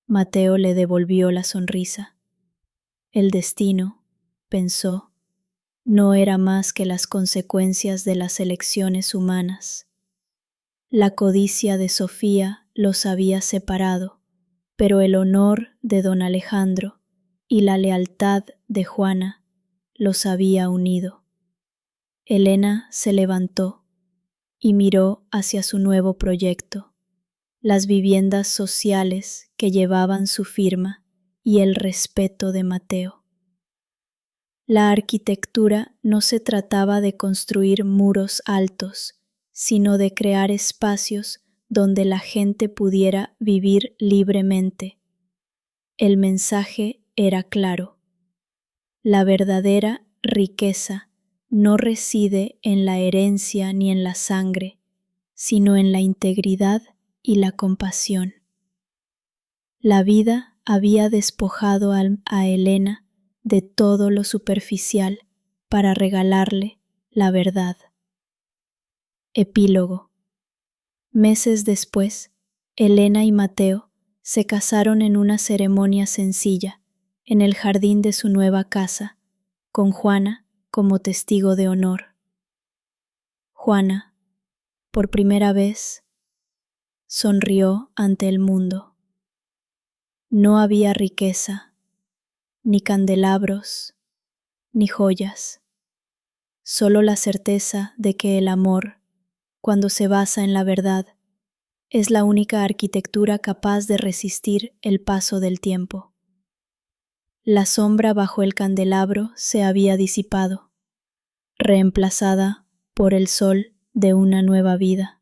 Mateo le devolvió la sonrisa. El destino, pensó, no era más que las consecuencias de las elecciones humanas. La codicia de Sofía los había separado, pero el honor de don Alejandro y la lealtad de Juana los había unido. Elena se levantó y miró hacia su nuevo proyecto, las viviendas sociales que llevaban su firma y el respeto de Mateo. La arquitectura no se trataba de construir muros altos, sino de crear espacios donde la gente pudiera vivir libremente. El mensaje era claro. La verdadera riqueza no reside en la herencia ni en la sangre, sino en la integridad y la compasión. La vida había despojado a Elena de todo lo superficial para regalarle la verdad. Epílogo. Meses después, Elena y Mateo se casaron en una ceremonia sencilla en el jardín de su nueva casa, con Juana como testigo de honor. Juana, por primera vez, sonrió ante el mundo. No había riqueza, ni candelabros, ni joyas, solo la certeza de que el amor, cuando se basa en la verdad, es la única arquitectura capaz de resistir el paso del tiempo. La sombra bajo el candelabro se había disipado, reemplazada por el sol de una nueva vida.